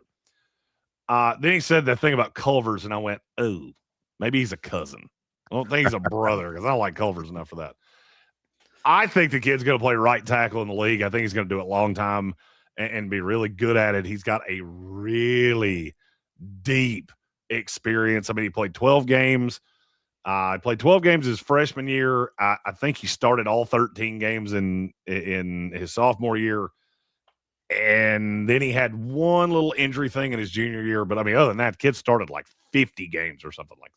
Then he said that thing about Culver's, and I went, oh, maybe he's a cousin. I don't think he's a brother because I don't like Culver's enough for that. I think the kid's going to play right tackle in the league. I think he's going to do it a long time and be really good at it. He's got a really deep experience. I mean, he played 12 games. He played 12 games his freshman year. I think he started all 13 games in his sophomore year. And then he had one little injury thing in his junior year. But, I mean, other than that, the kid started like 50 games or something like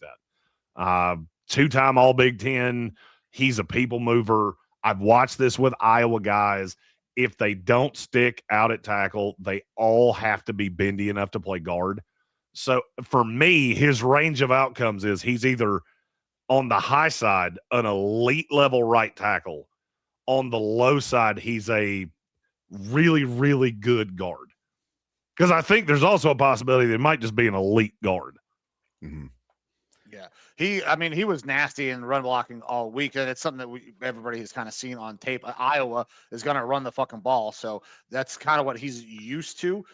that. Two-time All-Big Ten. He's a people mover. I've watched this with Iowa guys. If they don't stick out at tackle, they all have to be bendy enough to play guard. So, for me, his range of outcomes is he's either on the high side, an elite level right tackle. On the low side, he's a really, really good guard. Because I think there's also a possibility that it might just be an elite guard. Mm-hmm. Yeah. He was nasty in run blocking all week. And it's something that everybody has kind of seen on tape. Iowa is going to run the fucking ball. So that's kind of what he's used to.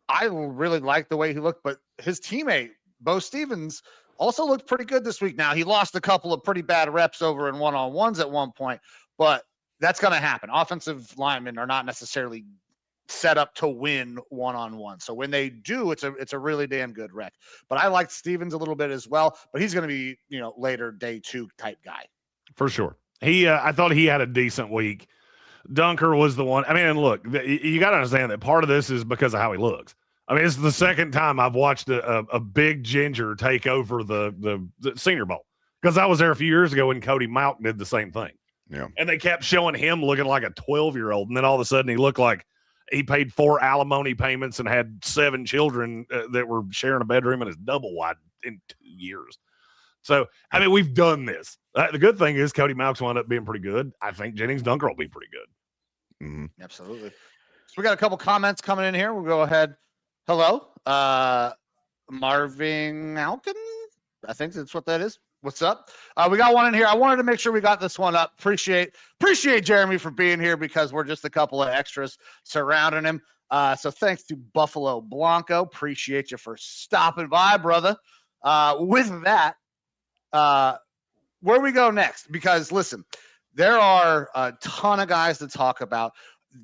I really like the way he looked, but his teammate, Bo Stevens, also looked pretty good this week. Now, he lost a couple of pretty bad reps over in one-on-ones at one point, but that's going to happen. Offensive linemen are not necessarily set up to win one-on-one. So when they do, it's a really damn good rec. But I liked Stevens a little bit as well, but he's going to be, later day 2 type guy. For sure. I thought he had a decent week. Dunker was the one. I mean, and look, you got to understand that part of this is because of how he looks. I mean, it's the second time I've watched a big ginger take over the Senior Bowl, because I was there a few years ago when Cody Mauch did the same thing. Yeah. And they kept showing him looking like a 12-year-old, and then all of a sudden he looked like he paid 4 alimony payments and had 7 children that were sharing a bedroom and is double wide in 2 years. So, I mean, we've done this. The good thing is Cody Mauch wound up being pretty good. I think Gennings Dunker will be pretty good. Mm-hmm. Absolutely. So we got a couple comments coming in here. We'll go ahead. Hello, Marvin Alkin. I think that's what that is. What's up? We got one in here. I wanted to make sure we got this one up. Appreciate Jeremy for being here, because we're just a couple of extras surrounding him. So thanks to Buffalo Blanco. Appreciate you for stopping by, brother. With that, where we go next? Because listen, there are a ton of guys to talk about.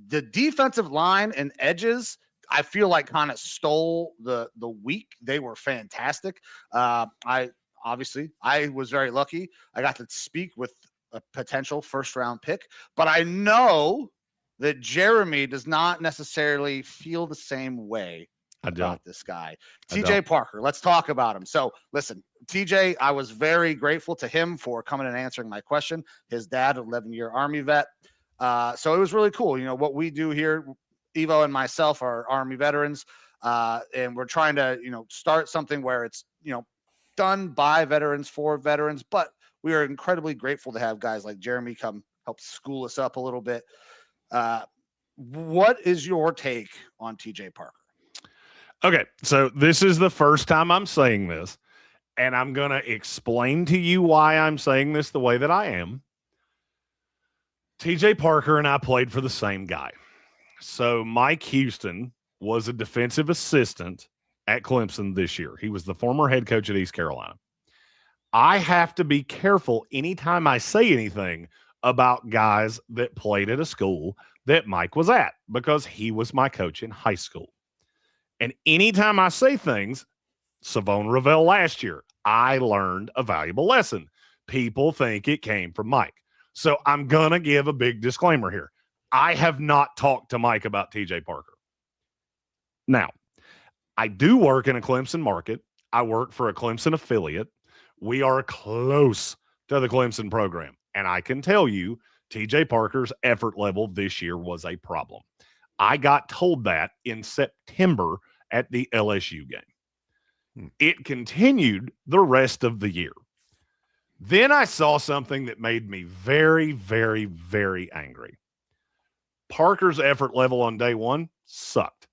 The defensive line and edges, I feel like kind of stole the week. They were fantastic. I was very lucky. I got to speak with a potential first-round pick, but I know that Jeremy does not necessarily feel the same way about this guy. TJ Parker, let's talk about him. So listen, TJ, I was very grateful to him for coming and answering my question. His dad, 11-year Army vet. So it was really cool. What we do here, Evo and myself are Army veterans, and we're trying to, start something where it's, done by veterans for veterans, but we are incredibly grateful to have guys like Jeremy come help school us up a little bit. What is your take on TJ Parker? Okay, so this is the first time I'm saying this, and I'm going to explain to you why I'm saying this the way that I am. TJ Parker and I played for the same guy. So Mike Houston was a defensive assistant at Clemson this year. He was the former head coach at East Carolina. I have to be careful anytime I say anything about guys that played at a school that Mike was at, because he was my coach in high school. And anytime I say things, Savone Ravel last year, I learned a valuable lesson. People think it came from Mike. So I'm going to give a big disclaimer here. I have not talked to Mike about TJ Parker. Now, I do work in a Clemson market. I work for a Clemson affiliate. We are close to the Clemson program. And I can tell you, TJ Parker's effort level this year was a problem. I got told that in September at the LSU game. It continued the rest of the year. Then I saw something that made me very, very, very angry. Parker's effort level on day one sucked.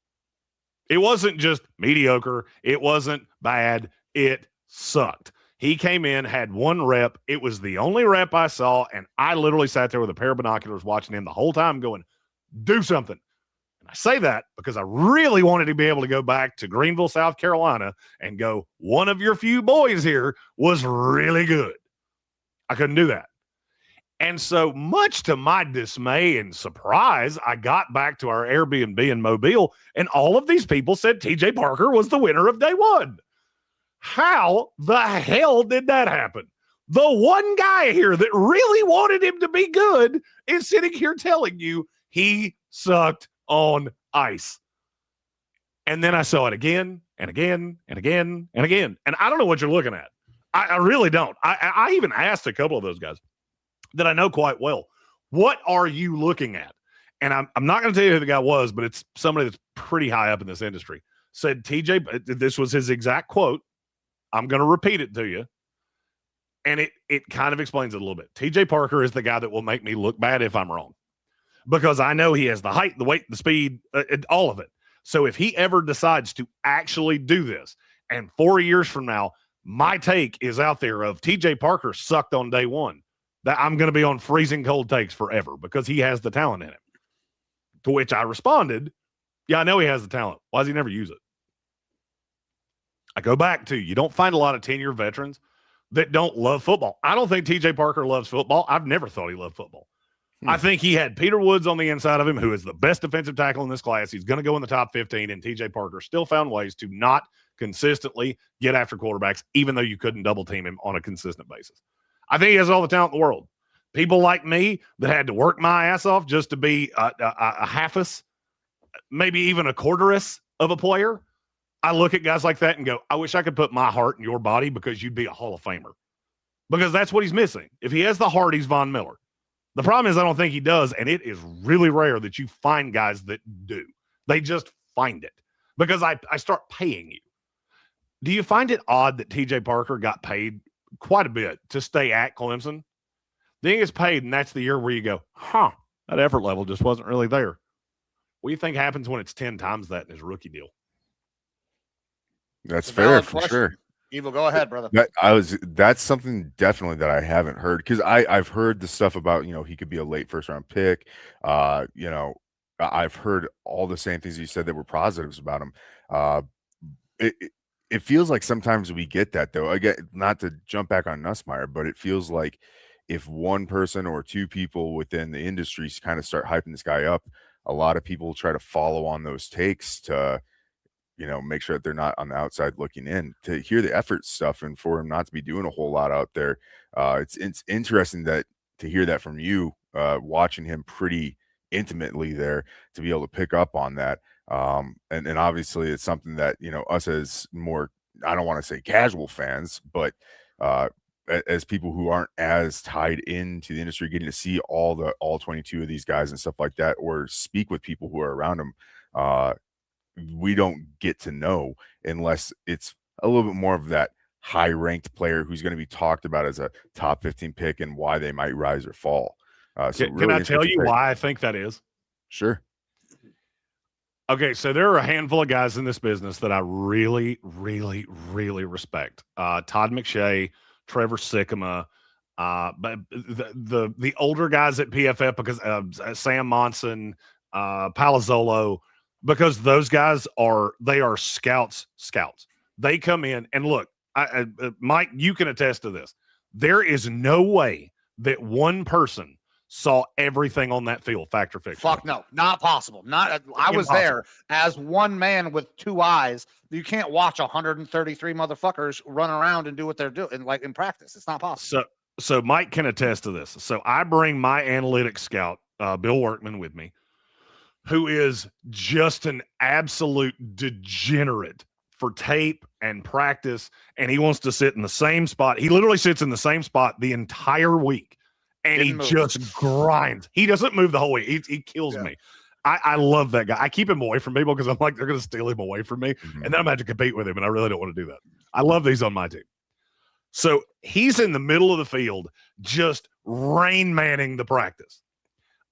It wasn't just mediocre. It wasn't bad. It sucked. He came in, had one rep. It was the only rep I saw, and I literally sat there with a pair of binoculars watching him the whole time going, do something. And I say that because I really wanted to be able to go back to Greenville, South Carolina, and go, one of your few boys here was really good. I couldn't do that. And so, much to my dismay and surprise, I got back to our Airbnb in Mobile, and all of these people said TJ Parker was the winner of day one. How the hell did that happen? The one guy here that really wanted him to be good is sitting here telling you he sucked on ice. And then I saw it again and again and again and again. And I don't know what you're looking at. I really don't. I even asked a couple of those guys that I know quite well, what are you looking at? And I'm not going to tell you who the guy was, but it's somebody that's pretty high up in this industry. Said TJ, this was his exact quote. I'm going to repeat it to you. And it kind of explains it a little bit. TJ Parker is the guy that will make me look bad if I'm wrong. Because I know he has the height, the weight, the speed, all of it. So if he ever decides to actually do this, and 4 years from now, my take is out there of TJ Parker sucked on day one, that I'm going to be on freezing cold takes forever because he has the talent in him. To which I responded, yeah, I know he has the talent. Why does he never use it? I go back to, you don't find a lot of 10-year veterans that don't love football. I don't think TJ Parker loves football. I've never thought he loved football. I think he had Peter Woods on the inside of him, who is the best defensive tackle in this class. He's going to go in the top 15, and TJ Parker still found ways to not consistently get after quarterbacks, even though you couldn't double team him on a consistent basis. I think he has all the talent in the world. People like me that had to work my ass off just to be a half-us, maybe even a quarter-us of a player, I look at guys like that and go, I wish I could put my heart in your body because you'd be a Hall of Famer. Because that's what he's missing. If he has the heart, he's Von Miller. The problem is I don't think he does, and it is really rare that you find guys that do. They just find it. Because I start paying you. Do you find it odd that TJ Parker got paid quite a bit to stay at Clemson? Then he gets paid, and that's the year where you go, that effort level just wasn't really there. What do you think happens when it's 10 times that in his rookie deal? That's fair for sure. Evil, go ahead, brother. That's something definitely that I haven't heard, because I've heard the stuff about, he could be a late first round pick. I've heard all the same things you said that were positives about him. It feels like sometimes we get that, though. Again, not to jump back on Nessimeier, but it feels like if one person or two people within the industry kind of start hyping this guy up, a lot of people try to follow on those takes to make sure that they're not on the outside looking in, to hear the effort stuff and for him not to be doing a whole lot out there. It's interesting to hear that from you, watching him pretty intimately there, to be able to pick up on that. And obviously it's something that, us as more, I don't want to say casual fans, but as people who aren't as tied into the industry, getting to see all 22 of these guys and stuff like that, or speak with people who are around them, we don't get to know unless it's a little bit more of that high-ranked player who's going to be talked about as a top 15 pick and why they might rise or fall. Can I tell you why I think that is? Sure. Okay, so there are a handful of guys in this business that I really, really, really respect. Todd McShay, Trevor Sikkema, but the older guys at PFF, because Sam Monson, Palazzolo, because those guys are scouts. They come in and look, Mike, you can attest to this. There is no way that one person saw everything on that field, fact or fiction. Fuck no, not possible. I was there as one man with two eyes. You can't watch 133 motherfuckers run around and do what they're doing, like in practice. It's not possible. So Mike can attest to this. So I bring my analytics scout, Bill Workman, with me, who is just an absolute degenerate for tape and practice, and he wants to sit in the same spot. He literally sits in the same spot the entire week, and he just grinds. He doesn't move the whole week. He kills me. I love that guy. I keep him away from people because I'm like, they're going to steal him away from me, and then I'm going to have to compete with him, and I really don't want to do that. I love these on my team. So he's in the middle of the field, just Rain Manning the practice.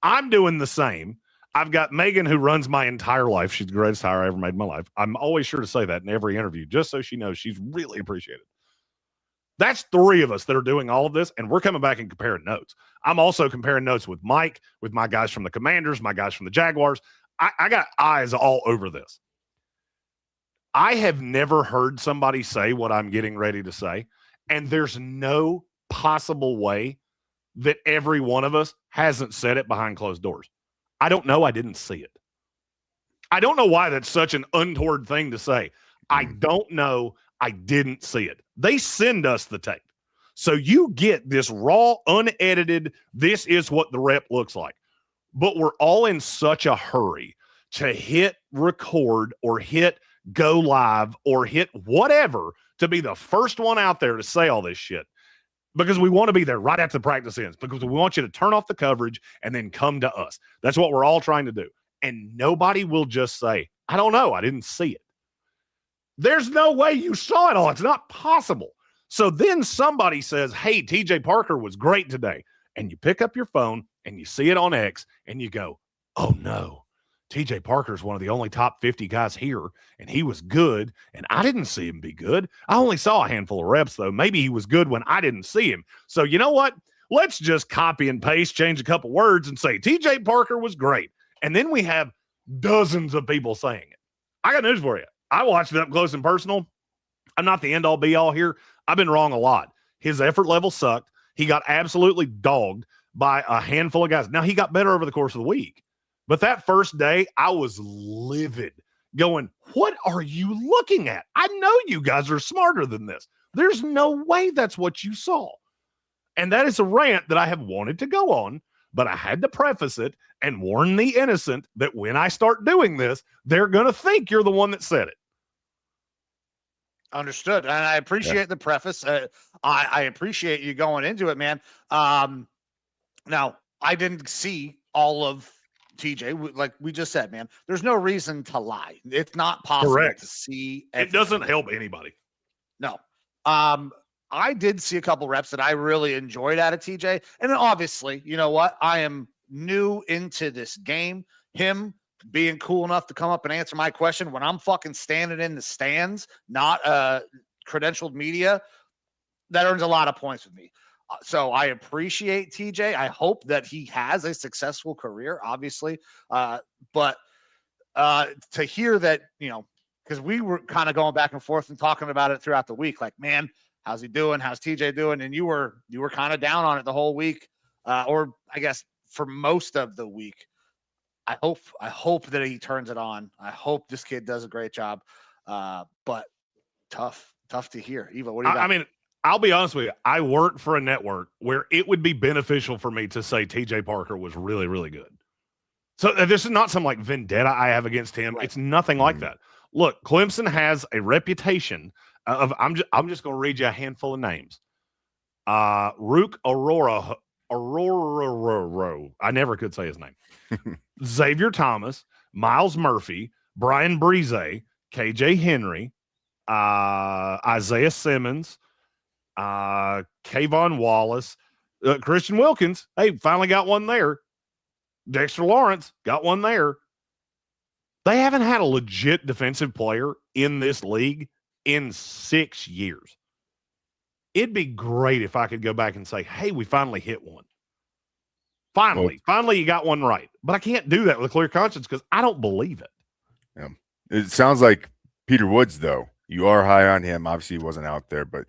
I'm doing the same. I've got Megan, who runs my entire life. She's the greatest hire I ever made in my life. I'm always sure to say that in every interview, just so she knows she's really appreciated. That's 3 of us that are doing all of this, and we're coming back and comparing notes. I'm also comparing notes with Mike, with my guys from the Commanders, my guys from the Jaguars. I got eyes all over this. I have never heard somebody say what I'm getting ready to say, and there's no possible way that every one of us hasn't said it behind closed doors. I don't know. I didn't see it. I don't know why that's such an untoward thing to say. I don't know. I didn't see it. They send us the tape. So you get this raw, unedited, this is what the rep looks like. But we're all in such a hurry to hit record or hit go live or hit whatever to be the first one out there to say all this shit. Because we want to be there right after the practice ends. Because we want you to turn off the coverage and then come to us. That's what we're all trying to do. And nobody will just say, I don't know. I didn't see it. There's no way you saw it all. It's not possible. So then somebody says, hey, TJ Parker was great today. And you pick up your phone and you see it on X and you go, oh no, TJ Parker is one of the only top 50 guys here. And he was good. And I didn't see him be good. I only saw a handful of reps though. Maybe he was good when I didn't see him. So you know what? Let's just copy and paste, change a couple words and say TJ Parker was great. And then we have dozens of people saying it. I got news for you. I watched it up close and personal. I'm not the end-all be-all here. I've been wrong a lot. His effort level sucked. He got absolutely dogged by a handful of guys. Now, he got better over the course of the week. But that first day, I was livid, going, what are you looking at? I know you guys are smarter than this. There's no way that's what you saw. And that is a rant that I have wanted to go on, but I had to preface it and warn the innocent that when I start doing this, they're going to think you're the one that said it. Understood. And I appreciate the preface. I appreciate you going into it, man. Now, I didn't see all of TJ. Like we just said, man, there's no reason to lie. It's not possible to see everything. It doesn't help anybody. No. I did see a couple reps that I really enjoyed out of TJ. And then obviously, you know what? I am new into this game. Him being cool enough to come up and answer my question when I'm fucking standing in the stands, not credentialed media, that earns a lot of points with me. So I appreciate TJ. I hope that he has a successful career, obviously. But to hear that, you know, because we were kind of going back and forth and talking about it throughout the week, like, man, how's he doing? How's TJ doing? And you were kind of down on it the whole week, or I guess for most of the week. I hope that he turns it on. I hope this kid does a great job. But tough to hear. Eva, what do you got? I mean, I'll be honest with you. I work for a network where it would be beneficial for me to say TJ Parker was really, really good. So this is not some like vendetta I have against him. Right. It's nothing like that. Look, Clemson has a reputation of, I'm just going to read you a handful of names. Rook Aurora. I never could say his name. Xavier Thomas, Miles Murphy, Brian Breeze, KJ Henry, Isaiah Simmons, Kayvon Wallace, Christian Wilkins. Hey, finally got one there. Dexter Lawrence got one there. They haven't had a legit defensive player in this league in 6 years. It'd be great if I could go back and say, hey, we finally hit one. Finally, you got one right. But I can't do that with a clear conscience because I don't believe it. Yeah. It sounds like Peter Woods, though. You are high on him. Obviously, he wasn't out there, but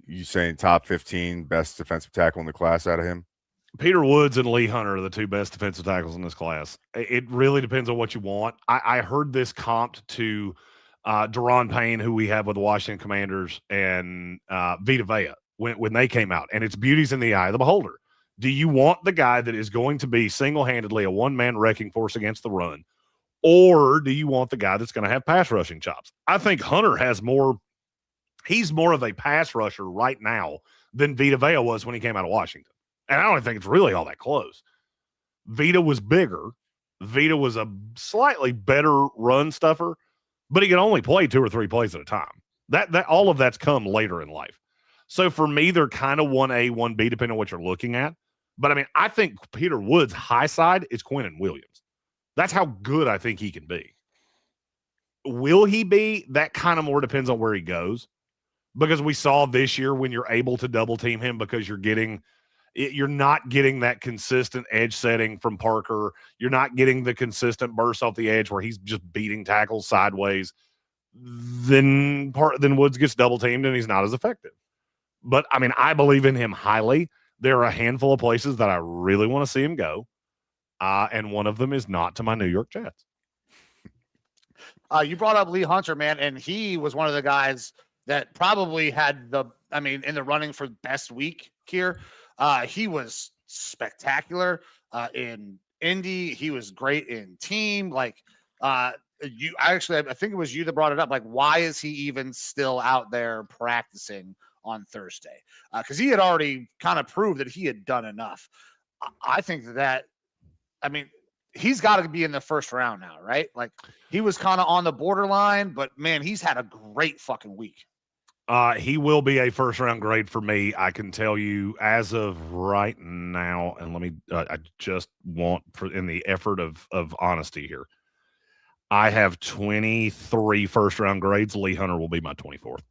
you saying top 15 best defensive tackle in the class out of him? Peter Woods and Lee Hunter are the 2 best defensive tackles in this class. It really depends on what you want. I heard this comped to Deron Payne, who we have with the Washington Commanders, and Vita Vea when they came out. And it's beauty's in the eye of the beholder. Do you want the guy that is going to be single-handedly a one-man wrecking force against the run, or do you want the guy that's going to have pass rushing chops? I think Hunter has more – he's more of a pass rusher right now than Vita Vea was when he came out of Washington. And I don't think it's really all that close. Vita was bigger. Vita was a slightly better run stuffer, but he could only play 2 or 3 plays at a time. That all of that's come later in life. So for me, they're kind of 1A, 1B, depending on what you're looking at. But I mean, I think Peter Woods' high side is Quinnen Williams. That's how good I think he can be. Will he be? That kind of more depends on where he goes. because we saw this year when you're able to double team him because you're not getting that consistent edge setting from Parker. You're not getting the consistent burst off the edge where he's just beating tackles sideways. Then Woods gets double teamed and he's not as effective. But I mean, I believe in him highly. There are a handful of places that I really want to see him go. And one of them is not to my New York Jets. You brought up Lee Hunter, man, and he was one of the guys that probably had in the running for best week here. He was spectacular in Indy. He was great in team. I think it was you that brought it up. Like, why is he even still out there practicing on Thursday? Because he had already kind of proved that he had done enough. I think he's got to be in the first round now, right? Like, he was kind of on the borderline, but man, he's had a great fucking week. He will be a first round grade for me. I can tell you as of right now, and let me, I just want in the effort of honesty here. I have 23 first round grades. Lee Hunter will be my 24th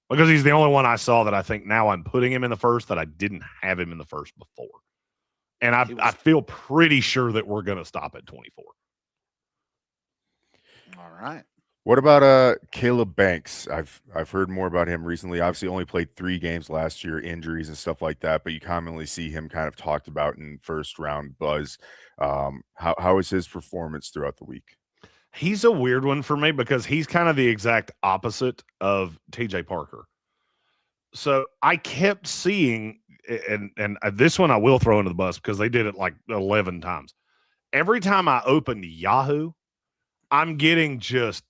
because he's the only one I saw that I think now I'm putting him in the first that I didn't have him in the first before. And I feel pretty sure that we're going to stop at 24. All right. What about Caleb Banks? I've heard more about him recently. Obviously, only played 3 games last year, injuries and stuff like that. But you commonly see him kind of talked about in first round buzz. How is his performance throughout the week? He's a weird one for me because he's kind of the exact opposite of TJ Parker. So I kept seeing, and this one I will throw into the bus because they did it like 11 times. Every time I opened Yahoo, I'm getting just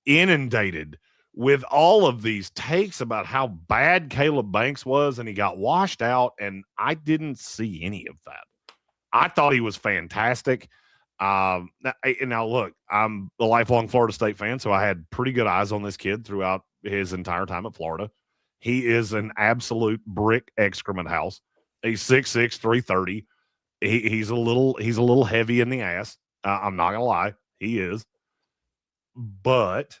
inundated with all of these takes about how bad Caleb Banks was and he got washed out, and I didn't see any of that. I thought he was fantastic. Now look, I'm a lifelong Florida State fan, so I had pretty good eyes on this kid throughout his entire time at Florida. He is an absolute brick excrement house. He's 6'6", 330. He's a little heavy in the ass. I'm not gonna lie, he is. But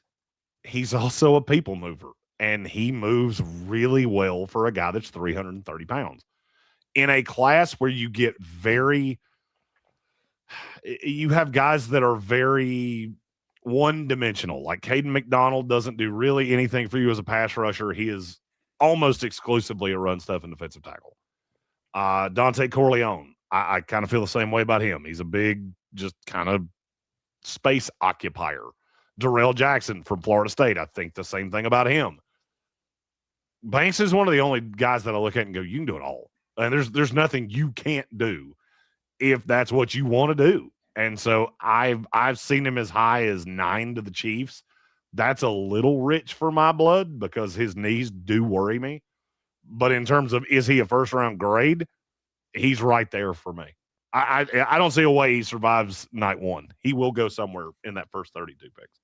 he's also a people mover, and he moves really well for a guy that's 330 pounds. In a class where you have guys that are very one-dimensional, like Caden McDonald doesn't do really anything for you as a pass rusher. He is almost exclusively a run stuff and defensive tackle. Dante Corleone, I kind of feel the same way about him. He's a big, just kind of space occupier. Darrell Jackson from Florida State, I think the same thing about him. Banks is one of the only guys that I look at and go, you can do it all. And there's nothing you can't do if that's what you want to do. And so I've seen him as high as 9 to the Chiefs. That's a little rich for my blood because his knees do worry me. But in terms of, is he a first round grade? He's right there for me. I don't see a way he survives night 1. He will go somewhere in that first 32 picks.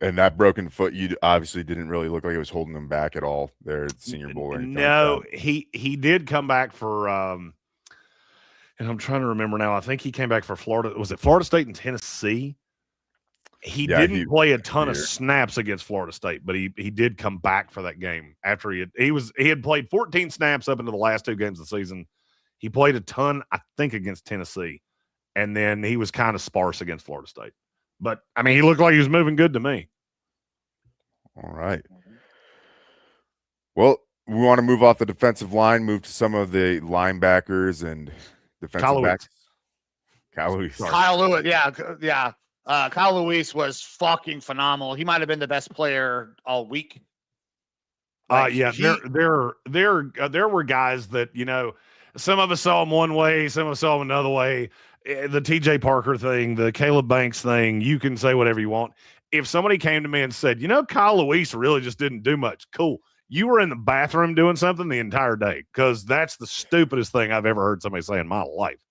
And that broken foot, you obviously didn't really look like it was holding him back at all there at the Senior Bowl. Or no, like he did come back for and I'm trying to remember now. I think he came back for Florida. Was it Florida State and Tennessee? He didn't play a ton of snaps against Florida State, but he did come back for that game after he had played 14 snaps up into the last 2 games of the season. He played a ton, I think, against Tennessee, and then he was kind of sparse against Florida State. But, I mean, he looked like he was moving good to me. All right. Well, we want to move off the defensive line, move to some of the linebackers and defensive backs. Kyle Lewis, yeah. Kyle Lewis was fucking phenomenal. He might have been the best player all week. There were guys that, you know, some of us saw him one way, some of us saw him another way. The TJ Parker thing, the Caleb Banks thing, you can say whatever you want. If somebody came to me and said, you know, Kyle Lewis really just didn't do much, cool. You were in the bathroom doing something the entire day, because that's the stupidest thing I've ever heard somebody say in my life.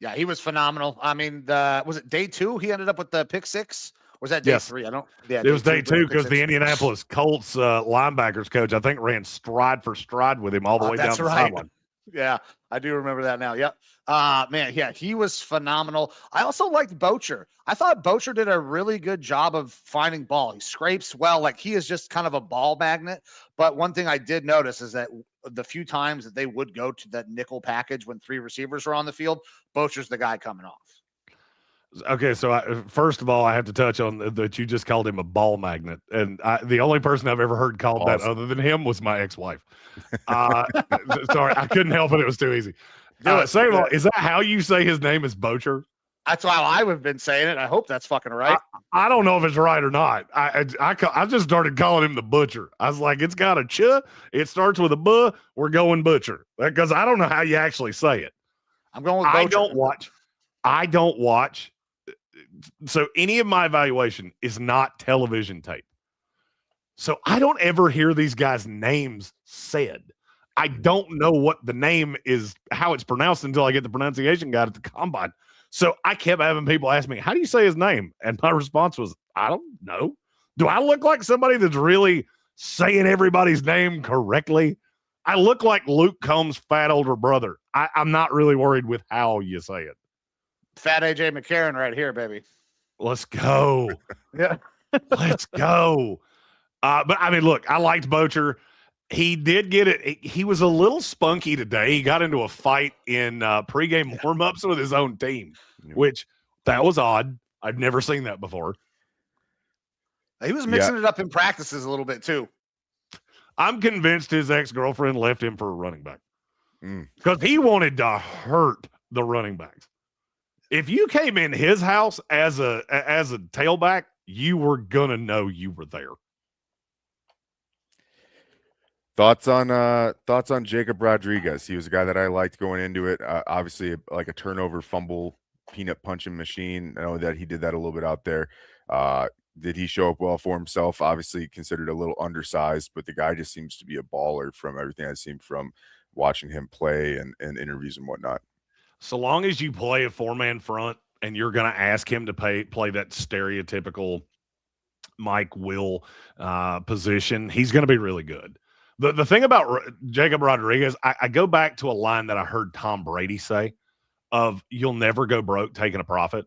Yeah, he was phenomenal. I mean, was it day 2? He ended up with the pick 6? Or was that day 3? I don't. Yeah, it was day 2 because the Indianapolis Colts linebackers coach, I think, ran stride for stride with him all the way down the sideline. Yeah, I do remember that now. Yep. Man, yeah, he was phenomenal. I also liked Boettcher. I thought Boettcher did a really good job of finding ball. He scrapes well. Like, he is just kind of a ball magnet. But one thing I did notice is that the few times that they would go to that nickel package when 3 receivers were on the field, Boettcher's the guy coming off. Okay, so first of all, I have to touch on that you just called him a ball magnet, and the only person I've ever heard called that other than him was my ex-wife. Sorry, I couldn't help it; it was too easy. Second of all, is that how you say his name is Boettcher? That's how I've been saying it. I hope that's fucking right. I don't know if it's right or not. I just started calling him the Butcher. I was like, it's got a ch. It starts with a buh. We're going Butcher because I don't know how you actually say it. I'm going with Boettcher. I don't watch. So any of my evaluation is not television tape. So I don't ever hear these guys' names said. I don't know what the name is, how it's pronounced until I get the pronunciation guide at the combine. So I kept having people ask me, how do you say his name? And my response was, I don't know. Do I look like somebody that's really saying everybody's name correctly? I look like Luke Combs' fat older brother. I'm not really worried with how you say it. Fat AJ McCarron right here, baby. Let's go. Yeah. Let's go. But I mean, look, I liked Boettcher. He did get it. He was a little spunky today. He got into a fight in pregame warm-ups with his own team, which that was odd. I've never seen that before. He was mixing it up in practices a little bit too. I'm convinced his ex-girlfriend left him for a running back because he wanted to hurt the running backs. If you came in his house as a tailback, you were gonna know you were there. Thoughts on Jacob Rodriguez? He was a guy that I liked going into it. Obviously, like a turnover, fumble, peanut punching machine. I know that he did that a little bit out there. Did he show up well for himself? Obviously, considered a little undersized, but the guy just seems to be a baller from everything I've seen from watching him play and interviews and whatnot. So long as you play a 4-man front and you're going to ask him to play that stereotypical Mike Will position, he's going to be really good. The thing about Jacob Rodriguez, I go back to a line that I heard Tom Brady say of you'll never go broke taking a profit.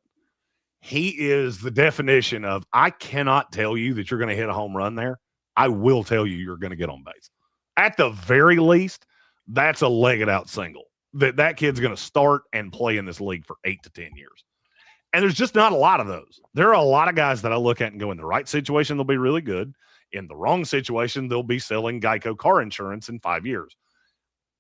He is the definition of I cannot tell you that you're going to hit a home run there. I will tell you you're going to get on base. At the very least, that's a legged out single. That kid's going to start and play in this league for 8 to 10 years. And there's just not a lot of those. There are a lot of guys that I look at and go, in the right situation, they'll be really good. In the wrong situation, they'll be selling Geico car insurance in 5 years.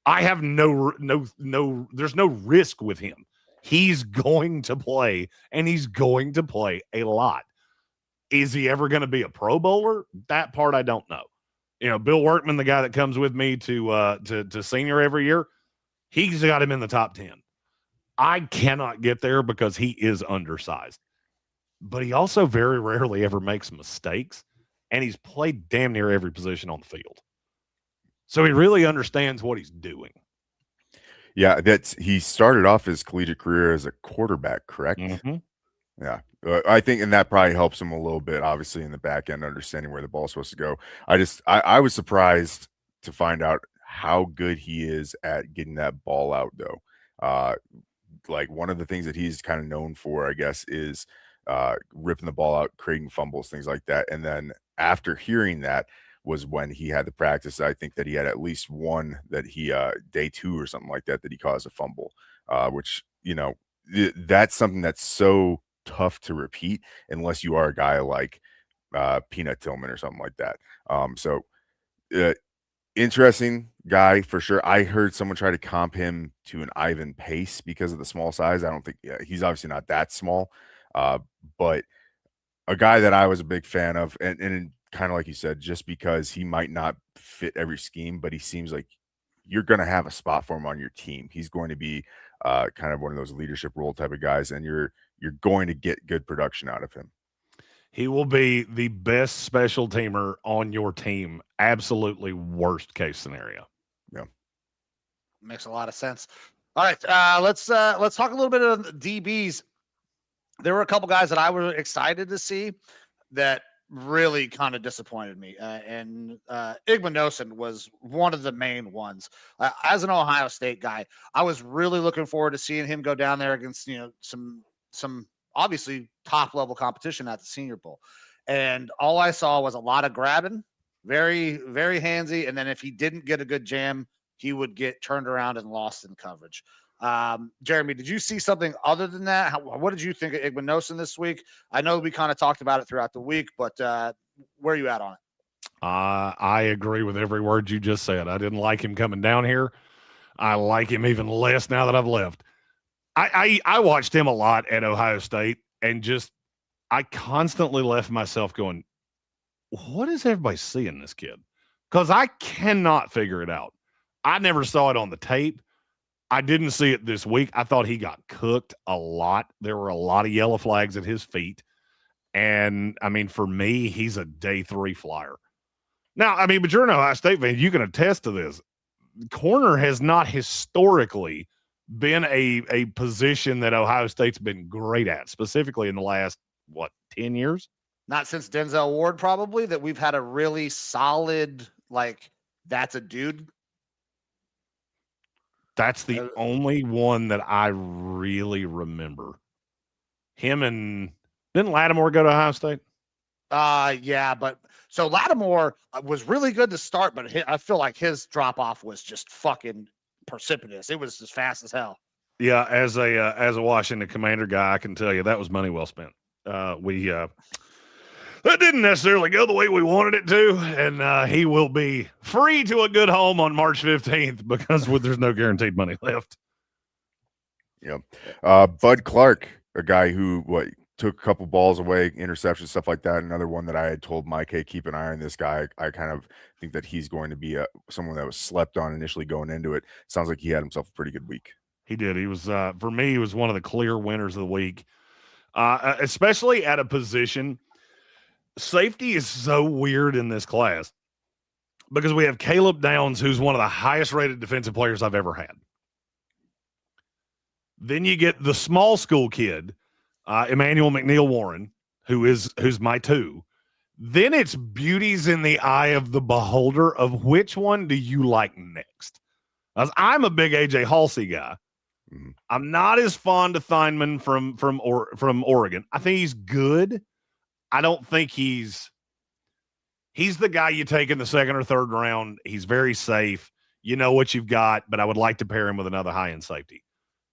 I have there's no risk with him. He's going to play, and he's going to play a lot. Is he ever going to be a Pro Bowler? That part I don't know. You know, Bill Workman, the guy that comes with me to senior every year, he's got him in the top 10. I cannot get there because he is undersized. But he also very rarely ever makes mistakes, and he's played damn near every position on the field. So he really understands what he's doing. Yeah, he started off his collegiate career as a quarterback, correct? Mm-hmm. Yeah, I think, and that probably helps him a little bit, obviously, in the back end, understanding where the ball's supposed to go. I was surprised to find out how good he is at getting that ball out, though. Like, one of the things that he's kind of known for, I guess, is ripping the ball out, creating fumbles, things like that. And then after hearing that was when he had the practice. I think that he had at least one that he day 2 or something like that he caused a fumble, which, you know, that's something that's so tough to repeat unless you are a guy like Peanut Tillman or something like that. Interesting guy for sure. I heard someone try to comp him to an Ivan Pace because of the small size. I don't think he's obviously not that small, but a guy that I was a big fan of, and kind of like you said, just because he might not fit every scheme, but he seems like you're going to have a spot for him on your team. He's going to be kind of one of those leadership role type of guys, and you're going to get good production out of him. He will be the best special teamer on your team. Absolutely worst case scenario. Yeah. Makes a lot of sense. All right. Let's talk a little bit of the DBs. There were a couple guys that I was excited to see that really kind of disappointed me. And Igmanosin was one of the main ones. As an Ohio State guy, I was really looking forward to seeing him go down there against, some obviously top level competition at the Senior Bowl. And all I saw was a lot of grabbing, very, very handsy. And then if he didn't get a good jam, he would get turned around and lost in coverage. Jeremy, did you see something other than that? What did you think of Igmanosin this week? I know we kind of talked about it throughout the week, but where are you at on it? I agree with every word you just said. I didn't like him coming down here. I like him even less now that I've left. I watched him a lot at Ohio State, and I constantly left myself going, what is everybody seeing this kid? Because I cannot figure it out. I never saw it on the tape. I didn't see it this week. I thought he got cooked a lot. There were a lot of yellow flags at his feet. And, I mean, for me, he's a day 3 flyer. Now, I mean, but you're an Ohio State fan. You can attest to this. Corner has not historically been a position that Ohio State's been great at, specifically in the last, 10 years? Not since Denzel Ward, probably, that we've had a really solid, that's a dude. That's the only one that I really remember. Him and didn't Lattimore go to Ohio State? Yeah, but so Lattimore was really good to start, but I feel like his drop off was just fucking precipitous. It was as fast as hell. Yeah, as a Washington Commander guy, I can tell you that was money well spent. That didn't necessarily go the way we wanted it to, and he will be free to a good home on March 15th because there's no guaranteed money left. Yep. Bud Clark, a guy who took a couple balls away, interceptions, stuff like that. Another one that I had told Mike, hey, keep an eye on this guy. I kind of think that he's going to be someone that was slept on initially going into it. Sounds like he had himself a pretty good week. He did. He was, for me, he was one of the clear winners of the week, especially at a position. Safety is so weird in this class because we have Caleb Downs, who's one of the highest rated defensive players I've ever had. Then you get the small school kid, Emmanuel McNeil-Warren, who's my 2. Then it's beauties in the eye of the beholder of which one do you like next? As I'm a big AJ Halsey guy. Mm-hmm. I'm not as fond of Theinman from Oregon. I think he's good. I don't think he's the guy you take in the 2nd or 3rd round. He's very safe. You know what you've got, but I would like to pair him with another high-end safety.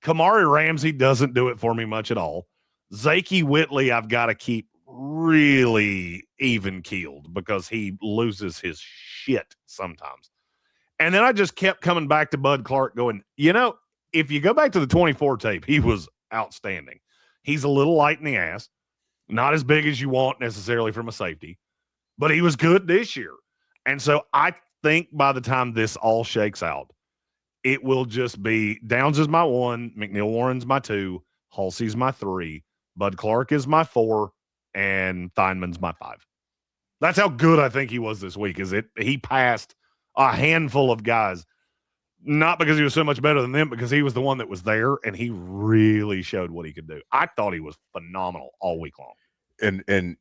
Kamari Ramsey doesn't do it for me much at all. Zakey Whitley, I've got to keep really even-keeled because he loses his shit sometimes. And then I just kept coming back to Bud Clark going, if you go back to the 24 tape, he was outstanding. He's a little light in the ass. Not as big as you want necessarily from a safety, but he was good this year. And so I think by the time this all shakes out, it will just be Downs is my 1, McNeil-Warren's my 2, Halsey's my 3, Bud Clark is my 4, and Theinman's my 5. That's how good I think he was this week. He passed a handful of guys, not because he was so much better than them, because he was the one that was there, and he really showed what he could do. I thought he was phenomenal all week long. And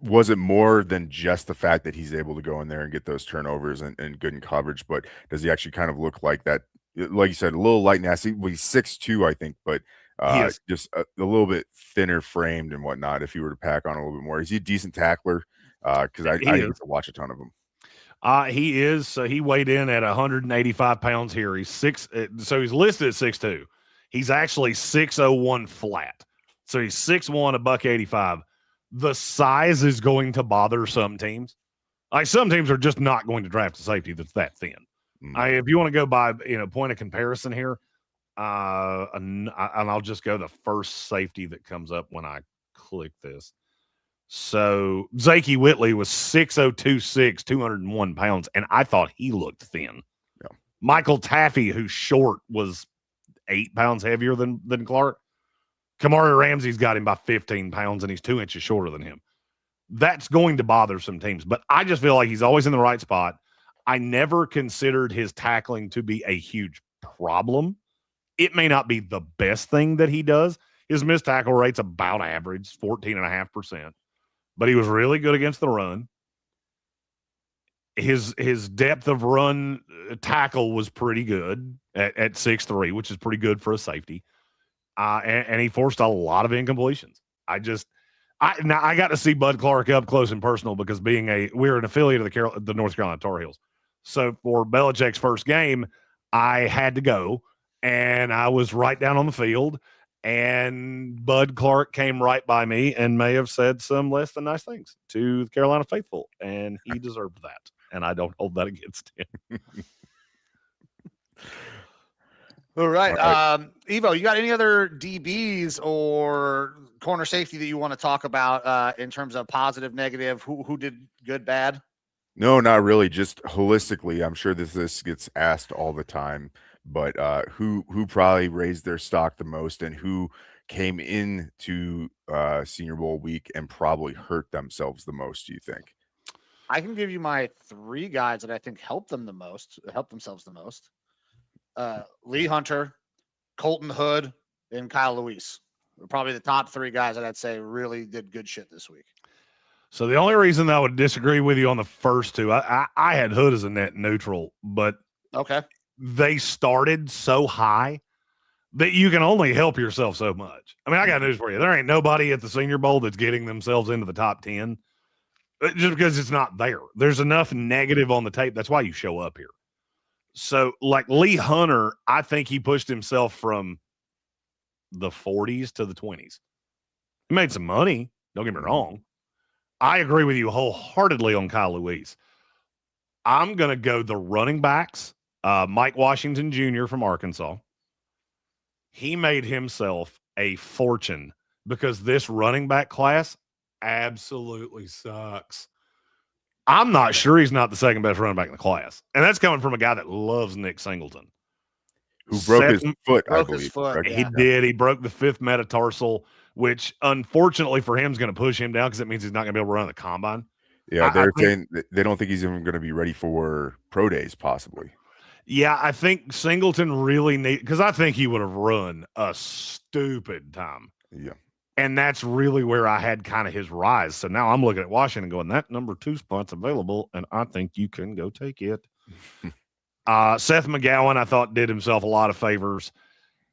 was it more than just the fact that he's able to go in there and get those turnovers and good in coverage, but does he actually kind of look like that? Like you said, a little light and ass. He's 6'2", I think, but just a little bit thinner framed and whatnot. If he were to pack on a little bit more, is he a decent tackler? Because I used to watch a ton of him. He is. So he weighed in at 185 pounds here. He's 6. So he's listed at 6'2". He's actually 6'01" flat. So he's 6'1", $185. The size is going to bother some teams. Some teams are just not going to draft a safety that's that thin. Mm-hmm. If you want to go by point of comparison here, and I'll just go the first safety that comes up when I click this. So Zakey Whitley was 6'0", 201 pounds, and I thought he looked thin. Yeah. Michael Taffy, who's short, was 8 pounds heavier than Clark. Kamari Ramsey's got him by 15 pounds, and he's 2 inches shorter than him. That's going to bother some teams, but I just feel like he's always in the right spot. I never considered his tackling to be a huge problem. It may not be the best thing that he does. His missed tackle rate's about average, 14.5%. but he was really good against the run. His depth of run tackle was pretty good at 6'3", which is pretty good for a safety. And he forced a lot of incompletions. I got to see Bud Clark up close and personal because we're an affiliate of the North Carolina Tar Heels. So for Belichick's first game, I had to go, and I was right down on the field, and Bud Clark came right by me and may have said some less than nice things to the Carolina faithful, and he deserved that, and I don't hold that against him. All right. Evo, you got any other DBs or corner safety that you want to talk about in terms of positive, negative? Who did good, bad? No, not really. Just holistically, I'm sure this gets asked all the time, but who probably raised their stock the most and who came into Senior Bowl week and probably hurt themselves the most, do you think? I can give you my 3 guys that I think helped themselves the most. Lee Hunter, Colton Hood, and Kyle Lewis. Probably the top 3 guys that I'd say really did good shit this week. So the only reason I would disagree with you on the first 2, I had Hood as a net neutral, but okay, they started so high that you can only help yourself so much. I mean, I got news for you. There ain't nobody at the Senior Bowl that's getting themselves into the top 10 just because it's not there. There's enough negative on the tape. That's why you show up here. So, like Lee Hunter, I think he pushed himself from the 40s to the 20s. He made some money. Don't get me wrong. I agree with you wholeheartedly on Kyle Lewis. I'm going to go the running backs. Mike Washington Jr. from Arkansas. He made himself a fortune because this running back class absolutely sucks. I'm not sure he's not the second best running back in the class. And that's coming from a guy that loves Nick Singleton. Who broke his foot, I believe. He did. He broke the 5th metatarsal, which unfortunately for him is going to push him down because it means he's not going to be able to run the combine. Yeah, they're saying they don't think he's even going to be ready for pro days, possibly. Yeah, I think Singleton really because I think he would have run a stupid time. Yeah. And that's really where I had kind of his rise. So now I'm looking at Washington going, that number 2 spot's available, and I think you can go take it. Seth McGowan, I thought, did himself a lot of favors.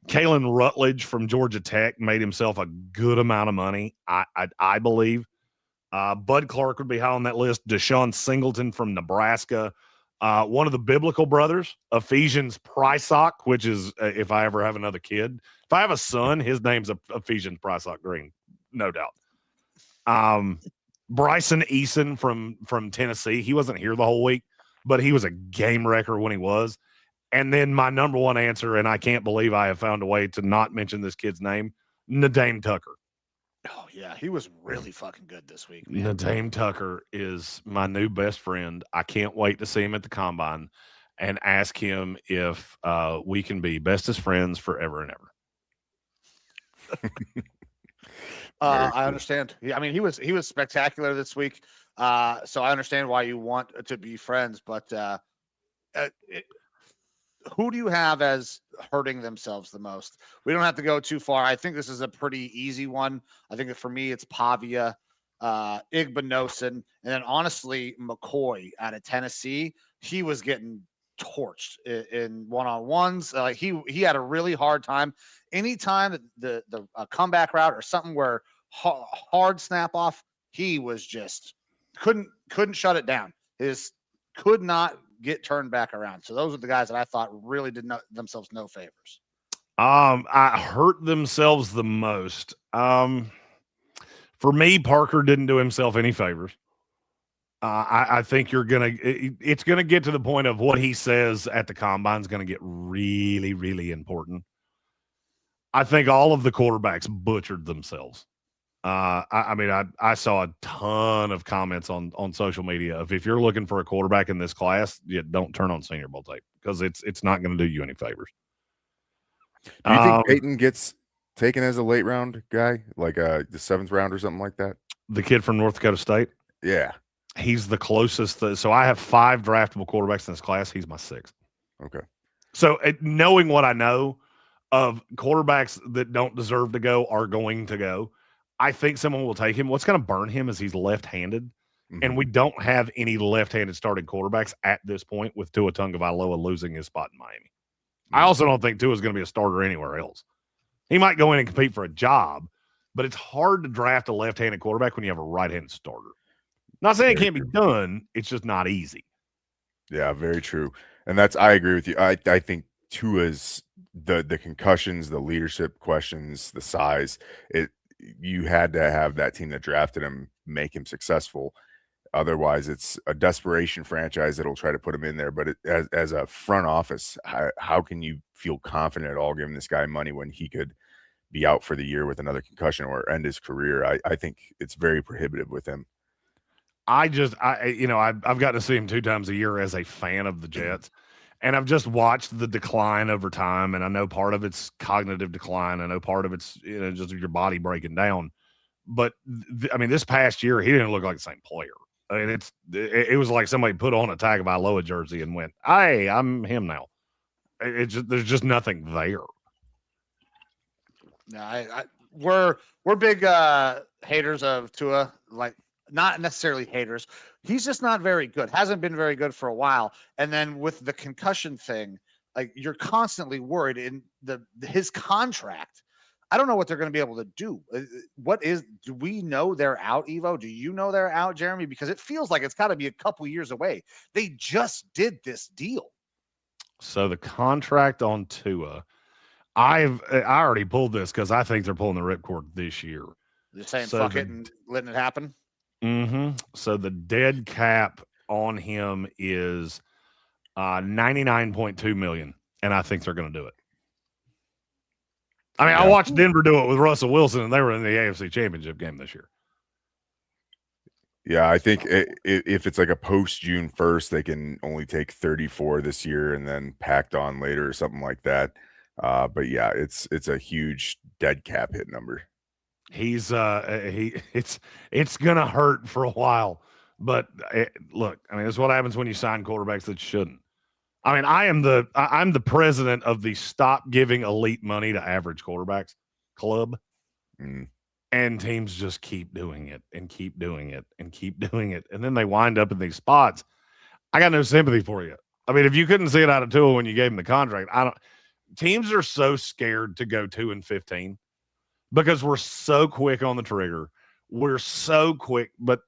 Kalen Rutledge from Georgia Tech made himself a good amount of money, I believe. Bud Clark would be high on that list. Deshaun Singleton from Nebraska. One of the biblical brothers, Ephesians Prysock, which is if I ever have another kid. If I have a son, his name's Ephesians Prysock Green, no doubt. Bryson Eason from Tennessee. He wasn't here the whole week, but he was a game wrecker when he was. And then my number 1 answer, and I can't believe I have found a way to not mention this kid's name, Nadame Tucker. Oh, yeah. He was really fucking good this week, man. Nadame Tucker is my new best friend. I can't wait to see him at the combine and ask him if we can be bestest friends forever and ever. I understand. I mean, he was spectacular this week. So I understand why you want to be friends, but who do you have as hurting themselves the most? We don't have to go too far. I think this is a pretty easy one. I think that for me, it's Pavia, Igbinosun, and then honestly, McCoy out of Tennessee. He was getting torched in one-on-ones. He had a really hard time. Anytime the comeback route or something where hard snap off, he was just couldn't shut it down. Could not get turned back around. So those are the guys that I thought really did themselves no favors. I hurt themselves the most. For me, Parker didn't do himself any favors. I think it's gonna get to the point of what he says at the combine is gonna get really, really important. I think all of the quarterbacks butchered themselves. I saw a ton of comments on social media of if you're looking for a quarterback in this class, don't turn on Senior Bowl tape because it's not going to do you any favors. Do you think Peyton gets taken as a late round guy, like the 7th round or something like that? The kid from North Dakota State? Yeah. He's the closest. So I have 5 draftable quarterbacks in this class. He's my 6th. Okay. So knowing what I know of quarterbacks that don't deserve to go are going to go, I think someone will take him. What's going to burn him is he's left-handed, and we don't have any left-handed starting quarterbacks at this point with Tua Tagovailoa losing his spot in Miami. I also don't think Tua is going to be a starter anywhere else. He might go in and compete for a job, but it's hard to draft a left-handed quarterback when you have a right-handed starter. Not saying it can't be done. It's just not easy. Yeah, very true. And I agree with you. I think Tua's the concussions, the leadership questions, the size, you had to have that team that drafted him make him successful. Otherwise, it's a desperation franchise that'll try to put him in there. But as a front office, how can you feel confident at all giving this guy money when he could be out for the year with another concussion or end his career? I think it's very prohibitive with him. I've gotten to see him 2 times a year as a fan of the Jets, and I've just watched the decline over time. And I know part of it's cognitive decline. I know part of it's just your body breaking down. But this past year he didn't look like the same player. I mean, it was like somebody put on a Tagovailoa jersey and went, "Hey, I'm him now." There's just nothing there. No, we're big haters of Tua. Like, not necessarily haters. He's just not very good. Hasn't been very good for a while. And then with the concussion thing, like, you're constantly worried in his contract. I don't know what they're going to be able to do. Do we know they're out, Evo? Do you know they're out, Jeremy? Because it feels like it's got to be a couple years away. They just did this deal. So the contract on Tua, I already pulled this because I think they're pulling the ripcord this year. Just saying fuck it and letting it happen? Mm-hmm. So the dead cap on him is $99.2 million, and I think they're going to do it. I mean, I watched Denver do it with Russell Wilson, and they were in the AFC Championship game this year. Yeah, I think if it's like a post-June 1st, they can only take 34 this year and then packed on later or something like that. But yeah, it's a huge dead cap hit number. He's it's gonna hurt for a while, but look, I mean, it's what happens when you sign quarterbacks that shouldn't. I mean, I'm the president of the Stop Giving Elite Money to Average Quarterbacks Club, and teams just keep doing it and keep doing it and keep doing it, and then they wind up in these spots. I got no sympathy for you. I mean, if you couldn't see it out of Tua when you gave him the contract, teams are so scared to go 2-15 because we're so quick on the trigger. We're so quick, but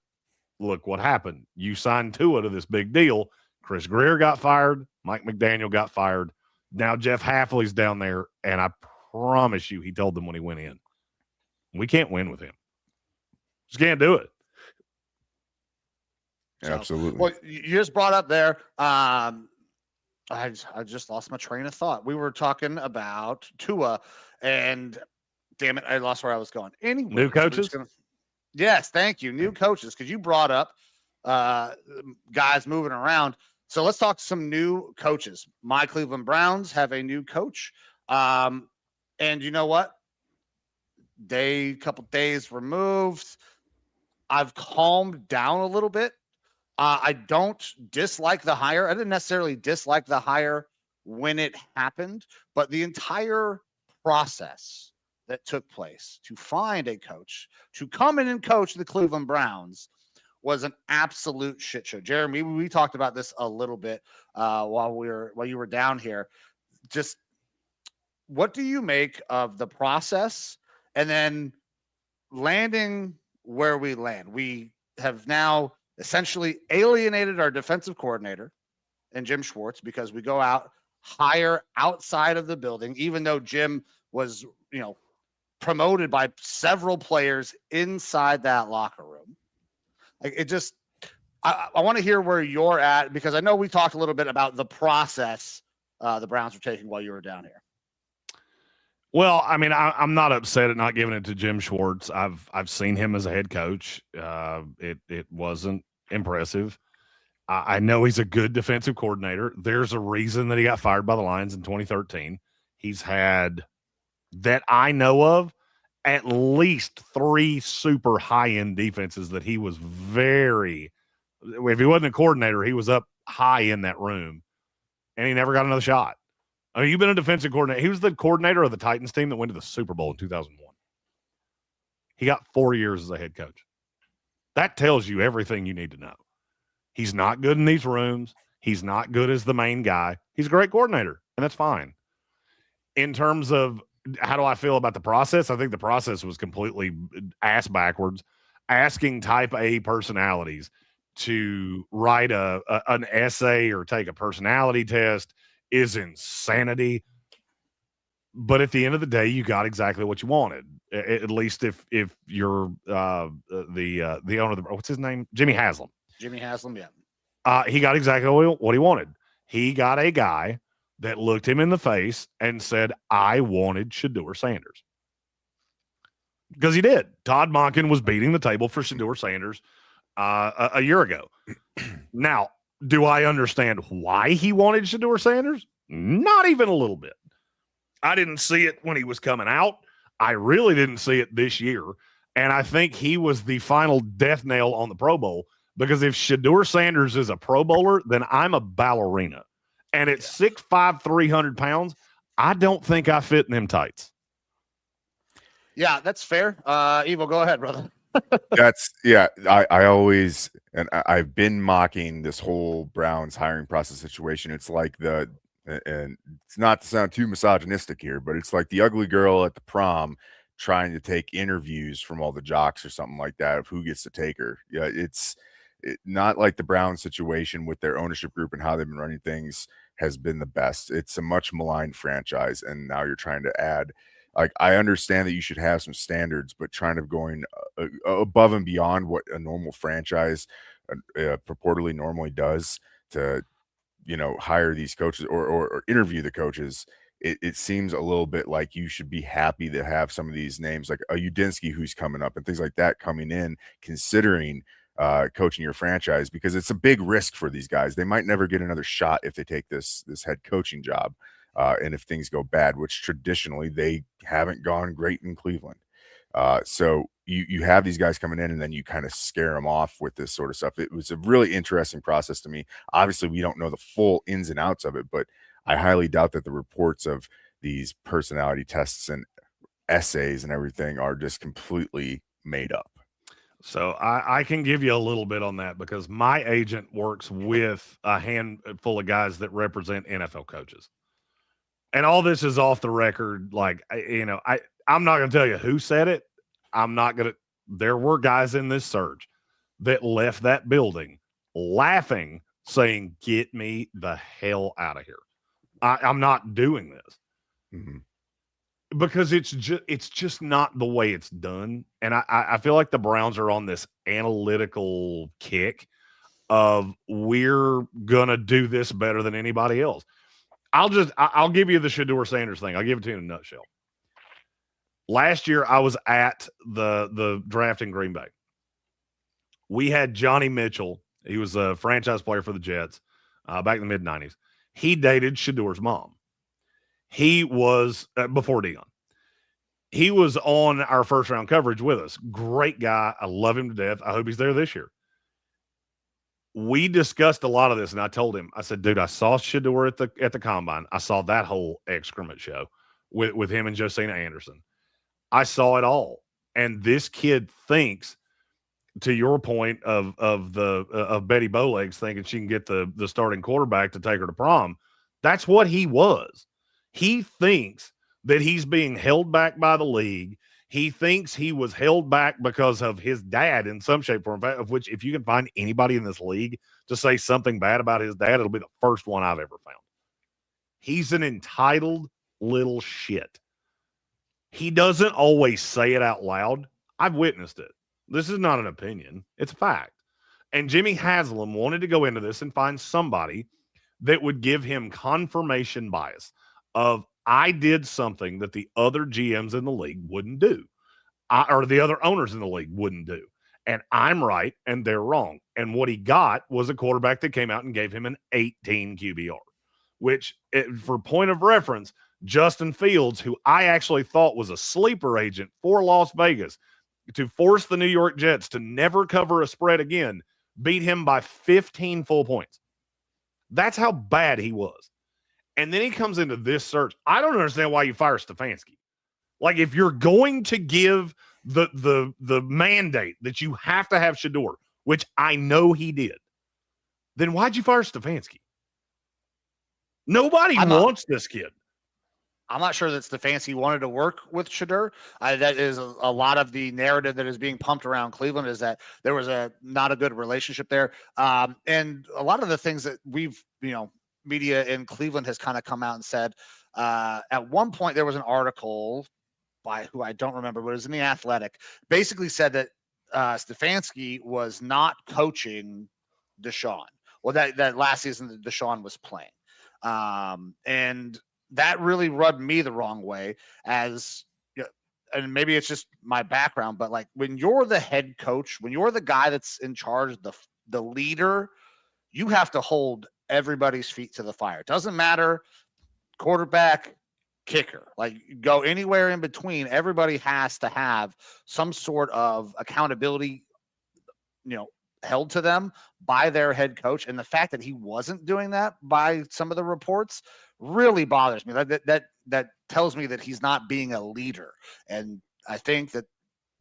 look what happened. You signed Tua to this big deal. Chris Greer got fired. Mike McDaniel got fired. Now Jeff Hafley's down there, and I promise you he told them when he went in, we can't win with him. Just can't do it. Absolutely. Well, you just brought up there, I just lost my train of thought. We were talking about Tua, and damn it, I lost where I was going. Anyway, new coaches? Yes, thank you. New coaches, because you brought up guys moving around. So let's talk some new coaches. My Cleveland Browns have a new coach. And you know what? Couple days removed. I've calmed down a little bit. I don't dislike the hire. I didn't necessarily dislike the hire when it happened, but the entire process that took place to find a coach to come in and coach the Cleveland Browns was an absolute shit show. Jeremy, we talked about this a little bit while you were down here. Just what do you make of the process and then landing where we land? We have now essentially alienated our defensive coordinator and Jim Schwartz because we go out, hire outside of the building, even though Jim was, promoted by several players inside that locker room. Like, it just, I want to hear where you're at, because I know we talked a little bit about the process the Browns were taking while you were down here. Well, I mean, I'm not upset at not giving it to Jim Schwartz. I've seen him as a head coach. It wasn't impressive. I know he's a good defensive coordinator. There's a reason that he got fired by the Lions in 2013. He's had, that I know of, at least 3 super high-end defenses that he was very – if he wasn't a coordinator, he was up high in that room, and he never got another shot. I mean, you've been a defensive coordinator. He was the coordinator of the Titans team that went to the Super Bowl in 2001. He got 4 years as a head coach. That tells you everything you need to know. He's not good in these rooms. He's not good as the main guy. He's a great coordinator, and that's fine. In terms of how do I feel about the process, I think the process was completely ass backwards. Asking type A personalities to write an essay or take a personality test is insanity. But at the end of the day, you got exactly what you wanted. At least if you're the owner of the, what's his name? Jimmy Haslam. Jimmy Haslam, yeah. He got exactly what he wanted. He got a guy that looked him in the face and said, I wanted Shedeur Sanders. Because he did. Todd Monken was beating the table for Shedeur Sanders a year ago. Now, do I understand why he wanted Shedeur Sanders? Not even a little bit. I didn't see it when he was coming out. I really didn't see it this year. And I think he was the final death nail on the Pro Bowl, because if Shedeur Sanders is a Pro Bowler, then I'm a ballerina. And at 6'5", 300 pounds, I don't think I fit in them tights. Yeah, that's fair. Evo, go ahead, brother. I always, and I've been mocking this whole Browns hiring process situation. It's like and it's not to sound too misogynistic here, but it's like the ugly girl at the prom trying to take interviews from all the jocks or something like that of who gets to take her. Yeah, it's not like the Browns situation with their ownership group and how they've been running things has been the best. It's a much maligned franchise, and now you're trying to add. Like, I understand that you should have some standards, but trying to going above and beyond what a normal franchise purportedly normally does to, hire these coaches or interview the coaches, it seems a little bit like you should be happy to have some of these names like a Udinsky who's coming up and things like that coming in, considering coaching your franchise, because it's a big risk for these guys. They might never get another shot if they take this head coaching job. And if things go bad, which traditionally they haven't gone great in Cleveland. So you have these guys coming in and then you kind of scare them off with this sort of stuff. It was a really interesting process to me. Obviously, we don't know the full ins and outs of it, but I highly doubt that the reports of these personality tests and essays and everything are just completely made up. So I can give you a little bit on that, because my agent works with a handful of guys that represent NFL coaches. And all this is off the record. Like, I'm not going to tell you who said it. There were guys in this surge that left that building laughing, saying, get me the hell out of here. I'm not doing this. Mm-hmm. Because it's just not the way it's done. And I feel like the Browns are on this analytical kick of we're going to do this better than anybody else. I'll give you the Shedeur Sanders thing. I'll give it to you in a nutshell. Last year, I was at the draft in Green Bay. We had Johnny Mitchell. He was a franchise player for the Jets back in the mid-'90s. He dated Shedeur's mom. He was, before Dion, he was on our first-round coverage with us. Great guy. I love him to death. I hope he's there this year. We discussed a lot of this, and I told him, I said, dude, I saw Shedeur at the combine. I saw that whole excrement show with him and Josina Anderson. I saw it all. And this kid thinks, to your point of Betty Bowlegs thinking she can get the starting quarterback to take her to prom, that's what he was. He thinks that he's being held back by the league. He thinks he was held back because of his dad in some shape or form, of which if you can find anybody in this league to say something bad about his dad, it'll be the first one I've ever found. He's an entitled little shit. He doesn't always say it out loud. I've witnessed it. This is not an opinion. It's a fact. And Jimmy Haslam wanted to go into this and find somebody that would give him confirmation bias of, I did something that the other GMs in the league wouldn't do, or the other owners in the league wouldn't do. And I'm right and they're wrong. And what he got was a quarterback that came out and gave him an 18 QBR, which, for point of reference, Justin Fields, who I actually thought was a sleeper agent for Las Vegas to force the New York Jets to never cover a spread again, beat him by 15 full points. That's how bad he was. And then he comes into this search. I don't understand why you fire Stefanski. Like, if you're going to give the mandate that you have to have Shedeur, which I know he did, then why'd you fire Stefanski? Nobody wants this kid. I'm not sure that Stefanski wanted to work with Shedeur. That is a lot of the narrative that is being pumped around Cleveland, is that there was not a good relationship there. And a lot of the things that we've, media in Cleveland has kind of come out and said, at one point there was an article by who I don't remember, but it was in The Athletic, basically said that Stefanski was not coaching Deshaun. Well, that last season that Deshaun was playing. And that really rubbed me the wrong way, as and maybe it's just my background, but like when you're the head coach, when you're the guy that's in charge, the leader, you have to hold everybody's feet to the fire. It doesn't matter, quarterback, kicker, like go anywhere in between. Everybody has to have some sort of accountability, held to them by their head coach. And the fact that he wasn't doing that by some of the reports really bothers me. That tells me that he's not being a leader. And I think that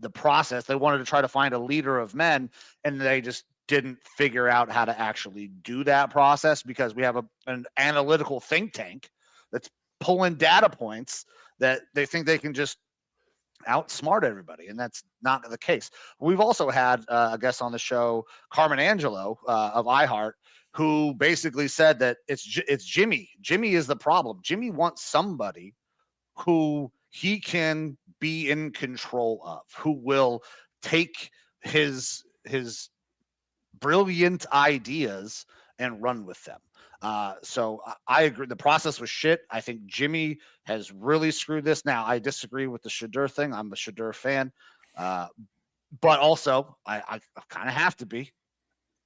the process, they wanted to try to find a leader of men, and they just didn't figure out how to actually do that process, because we have an analytical think tank that's pulling data points that they think they can just outsmart everybody, and that's not the case. We've also had a guest on the show, Carmen Angelo of iHeart, who basically said that it's Jimmy. Jimmy is the problem. Jimmy wants somebody who he can be in control of, who will take his brilliant ideas and run with them. So I agree. The process was shit. I think Jimmy has really screwed this. Now, I disagree with the Shedeur thing. I'm a Shedeur fan. But also, I kind of have to be,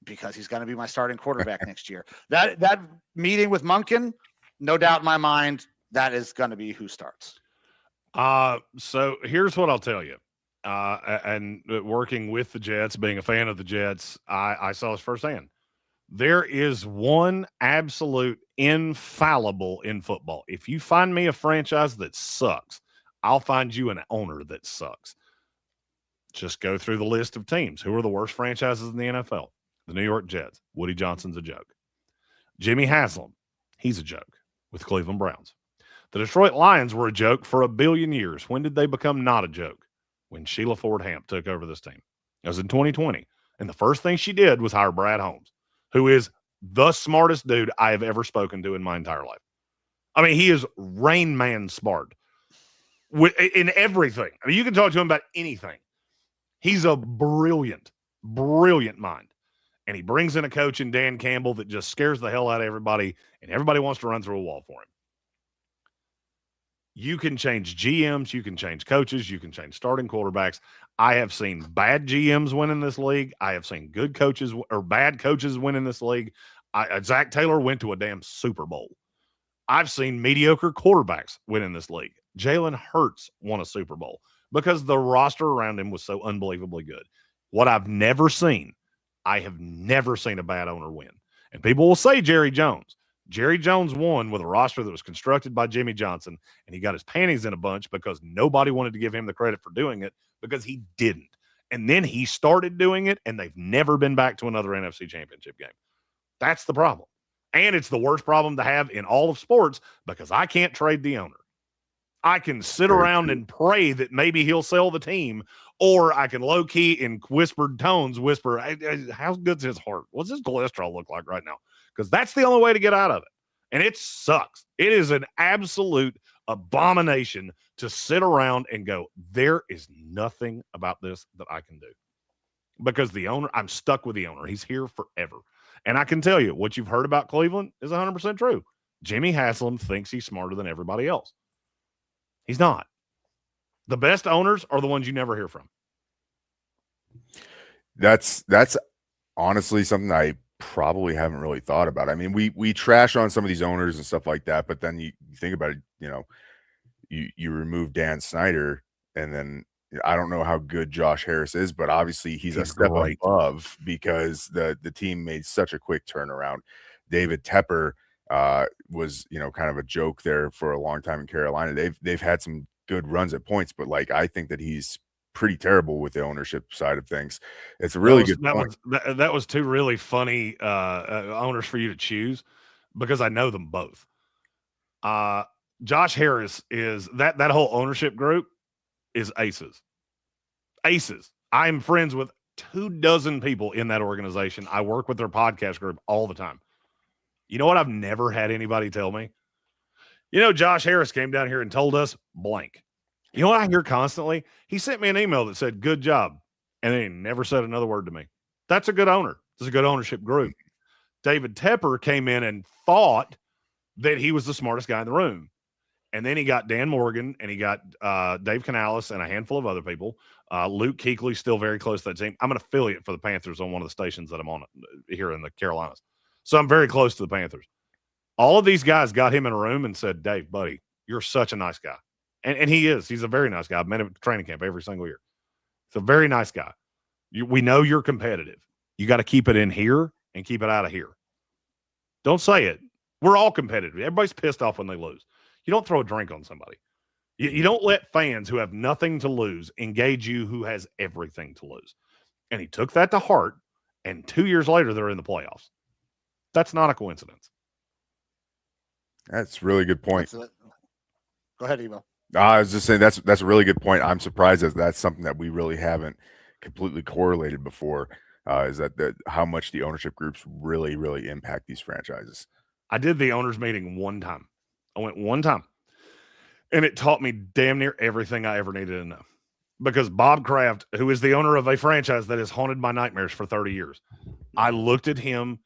because he's going to be my starting quarterback next year. That meeting with Monken, no doubt in my mind, that is going to be who starts. So here's what I'll tell you. And working with the Jets, being a fan of the Jets, I saw this firsthand. There is one absolute infallible in football. If you find me a franchise that sucks, I'll find you an owner that sucks. Just go through the list of teams. Who are the worst franchises in the NFL? The New York Jets. Woody Johnson's a joke. Jimmy Haslam, he's a joke with Cleveland Browns. The Detroit Lions were a joke for a billion years. When did they become not a joke? When Sheila Ford Hamp took over this team. It was in 2020. And the first thing she did was hire Brad Holmes, who is the smartest dude I have ever spoken to in my entire life. I mean, he is Rain Man smart in everything. I mean, you can talk to him about anything. He's a brilliant, brilliant mind. And he brings in a coach in Dan Campbell that just scares the hell out of everybody, and everybody wants to run through a wall for him. You can change GMs, you can change coaches, you can change starting quarterbacks. I have seen bad GMs win in this league. I have seen good coaches or bad coaches win in this league. Zach Taylor went to a damn Super Bowl. I've seen mediocre quarterbacks win in this league. Jalen Hurts won a Super Bowl because the roster around him was so unbelievably good. What I've never seen, I have never seen a bad owner win. And people will say Jerry Jones. Jerry Jones won with a roster that was constructed by Jimmy Johnson, and he got his panties in a bunch because nobody wanted to give him the credit for doing it, because he didn't. And then he started doing it, and they've never been back to another NFC Championship game. That's the problem. And it's the worst problem to have in all of sports, because I can't trade the owner. I can sit around and pray that maybe he'll sell the team, or I can low-key in whispered tones whisper, how good's his heart? What's his cholesterol look like right now? Because that's the only way to get out of it. And it sucks. It is an absolute abomination to sit around and go, there is nothing about this that I can do. Because the owner, I'm stuck with the owner. He's here forever. And I can tell you, what you've heard about Cleveland is 100% true. Jimmy Haslam thinks he's smarter than everybody else. He's not. The best owners are the ones you never hear from. That's honestly something I probably haven't really thought about. I mean, we trash on some of these owners and stuff like that, but then you think about it, you remove Dan Snyder, and then I don't know how good Josh Harris is, but obviously he's a step above, because the team made such a quick turnaround. David Tepper was, kind of a joke there for a long time in Carolina. They've had some good runs at points, but like, I think that he's pretty terrible with the ownership side of things. It's a really good point. That was two really funny owners for you to choose because I know them both. Josh Harris is that whole ownership group is aces. Aces. I am friends with 24 people in that organization. I work with their podcast group all the time. You know what I've never had anybody tell me? Josh Harris came down here and told us blank. You know what I hear constantly? He sent me an email that said, good job. And then he never said another word to me. That's a good owner. It's a good ownership group. David Tepper came in and thought that he was the smartest guy in the room. And then he got Dan Morgan and he got Dave Canales and a handful of other people. Luke Kuechly's still very close to that team. I'm an affiliate for the Panthers on one of the stations that I'm on here in the Carolinas. So I'm very close to the Panthers. All of these guys got him in a room and said, Dave, buddy, you're such a nice guy. And he is. He's a very nice guy. I've met him at training camp every single year. He's a very nice guy. We know you're competitive. You got to keep it in here and keep it out of here. Don't say it. We're all competitive. Everybody's pissed off when they lose. You don't throw a drink on somebody. You don't let fans who have nothing to lose engage you who has everything to lose. And he took that to heart, and 2 years later, they're in the playoffs. That's not a coincidence. That's a really good point. Go ahead, Evo. I was just saying that's a really good point. I'm surprised that that's something that we really haven't completely correlated before, is that how much the ownership groups really, really impact these franchises. I did the owners meeting one time. I went one time. And it taught me damn near everything I ever needed to know. Because Bob Kraft, who is the owner of a franchise that has haunted my nightmares for 30 years, I looked at him.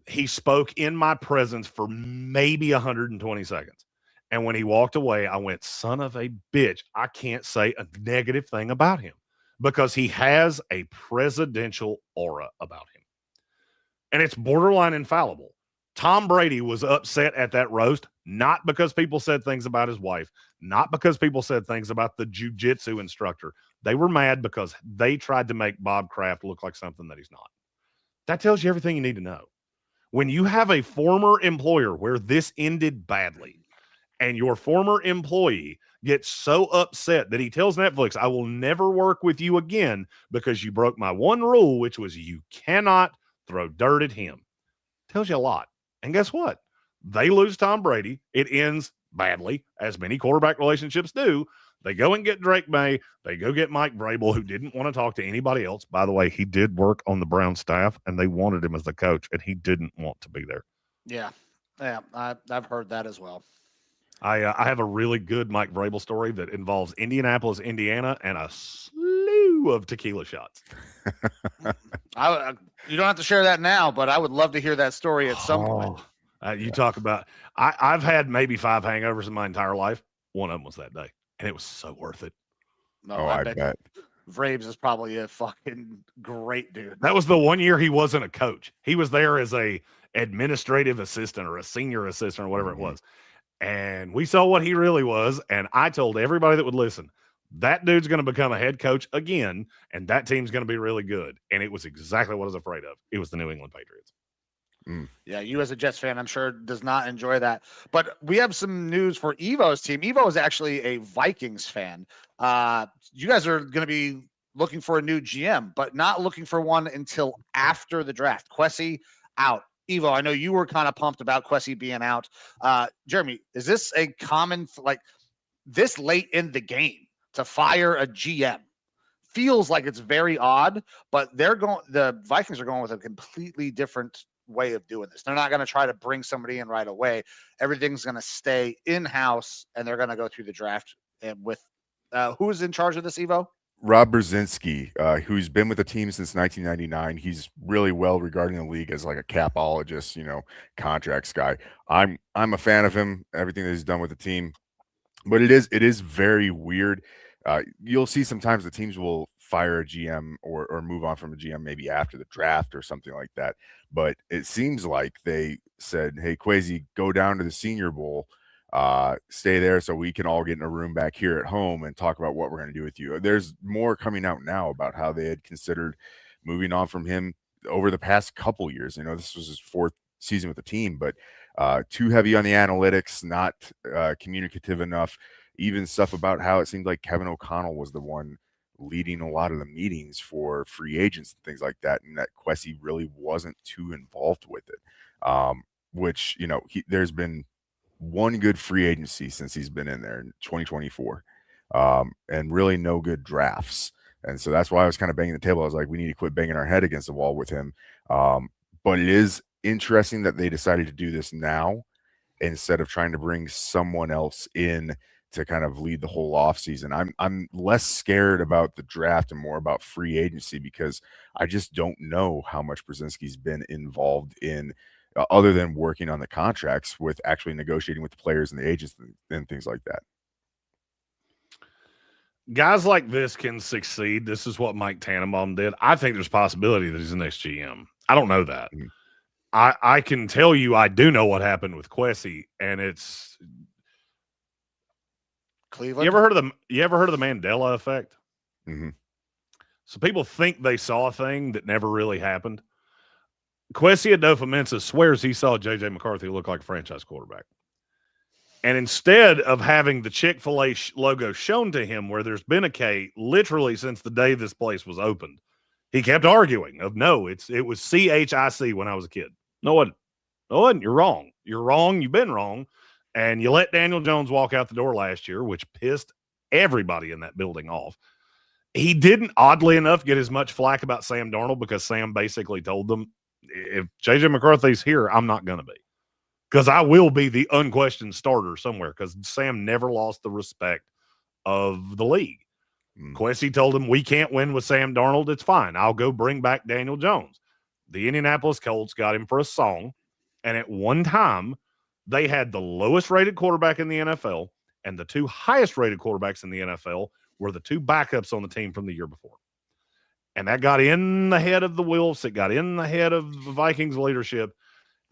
He spoke in my presence for maybe 120 seconds. And when he walked away, I went, son of a bitch, I can't say a negative thing about him because he has a presidential aura about him. And it's borderline infallible. Tom Brady was upset at that roast, not because people said things about his wife, not because people said things about the jiu-jitsu instructor. They were mad because they tried to make Bob Kraft look like something that he's not. That tells you everything you need to know. When you have a former employer where this ended badly, and your former employee gets so upset that he tells Netflix, I will never work with you again because you broke my one rule, which was you cannot throw dirt at him. Tells you a lot. And guess what? They lose Tom Brady. It ends badly, as many quarterback relationships do. They go and get Drake May. They go get Mike Vrabel, who didn't want to talk to anybody else. By the way, he did work on the Brown staff, and they wanted him as the coach, and he didn't want to be there. Yeah, I've heard that as well. I have a really good Mike Vrabel story that involves Indianapolis, Indiana, and a slew of tequila shots. You don't have to share that now, but I would love to hear that story at some point. Talk about I've had maybe 5 hangovers in my entire life. One of them was that day, and it was so worth it. No, I bet. Vrabes is probably a fucking great dude. That was the one year he wasn't a coach. He was there as a administrative assistant or a senior assistant or whatever it was. And we saw what he really was. And I told everybody that would listen, that dude's going to become a head coach again, and that team's going to be really good. And it was exactly what I was afraid of. It was the New England Patriots. Yeah, you as a Jets fan, I'm sure, does not enjoy that. But we have some news for Evo's team. Evo is actually a Vikings fan. You guys are going to be looking for a new GM, but not looking for one until after the draft. Kwesi out. Evo, I know you were kind of pumped about Kwesi being out. Jeremy, is this a common, like this late in the game to fire a GM? Feels like it's very odd, but the Vikings are going with a completely different way of doing this. They're not going to try to bring somebody in right away. Everything's going to stay in-house, and they're going to go through the draft. And with who is in charge of this, Evo? Rob Brzezinski, who's been with the team since 1999. He's really well regarded in the league as like a capologist, contracts guy. I'm a fan of him, everything that he's done with the team. But it is very weird. You'll see sometimes the teams will fire a GM or move on from a GM maybe after the draft or something like that. But it seems like they said, hey, Kwesi, go down to the Senior Bowl. Stay there so we can all get in a room back here at home and talk about what we're going to do with you. There's more coming out now about how they had considered moving on from him over the past couple years. This was his 4th season with the team, but too heavy on the analytics, not communicative enough. Even stuff about how it seemed like Kevin O'Connell was the one leading a lot of the meetings for free agents and things like that, and that Kwesi really wasn't too involved with it. Which, you know, there's been one good free agency since he's been in there in 2024, and really no good drafts. And so that's why I was kind of banging the table. I was like, we need to quit banging our head against the wall with him. But it is interesting that they decided to do this now instead of trying to bring someone else in to kind of lead the whole offseason. I'm less scared about the draft and more about free agency, because I just don't know how much Brzezinski's been involved in, other than working on the contracts, with actually negotiating with the players and the agents and things like that. Guys like this can succeed. This is what Mike Tannenbaum did. I think there's a possibility that he's the next GM. I don't know that. Mm-hmm. I can tell you I do know what happened with Kwesi, and it's Cleveland. You ever heard of the Mandela effect? Mm-hmm. So people think they saw a thing that never really happened. Kwesi Adofo-Mensah swears he saw J.J. McCarthy look like a franchise quarterback. And instead of having the Chick-fil-A logo shown to him where there's been a K literally since the day this place was opened, he kept arguing of, no, it was CHIC when I was a kid. No, it wasn't. You're wrong. You're wrong. You've been wrong. And you let Daniel Jones walk out the door last year, which pissed everybody in that building off. He didn't, oddly enough, get as much flack about Sam Darnold, because Sam basically told them, if J.J. McCarthy's here, I'm not going to be. Because I will be the unquestioned starter somewhere, because Sam never lost the respect of the league. Kwesi told him, we can't win with Sam Darnold. It's fine. I'll go bring back Daniel Jones. The Indianapolis Colts got him for a song, and at one time, they had the lowest rated quarterback in the NFL, and the two highest rated quarterbacks in the NFL were the two backups on the team from the year before. And that got in the head of the Wolves. It got in the head of the Vikings leadership,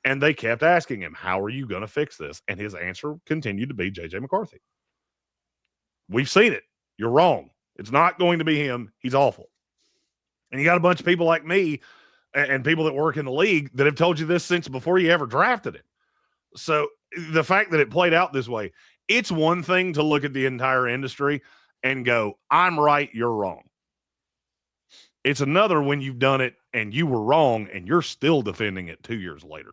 and they kept asking him, how are you going to fix this? And his answer continued to be J.J. McCarthy. We've seen it. You're wrong. It's not going to be him. He's awful. And you got a bunch of people like me and people that work in the league that have told you this since before you ever drafted him. So the fact that it played out this way, it's one thing to look at the entire industry and go, I'm right, you're wrong. It's another when you've done it and you were wrong and you're still defending it 2 years later.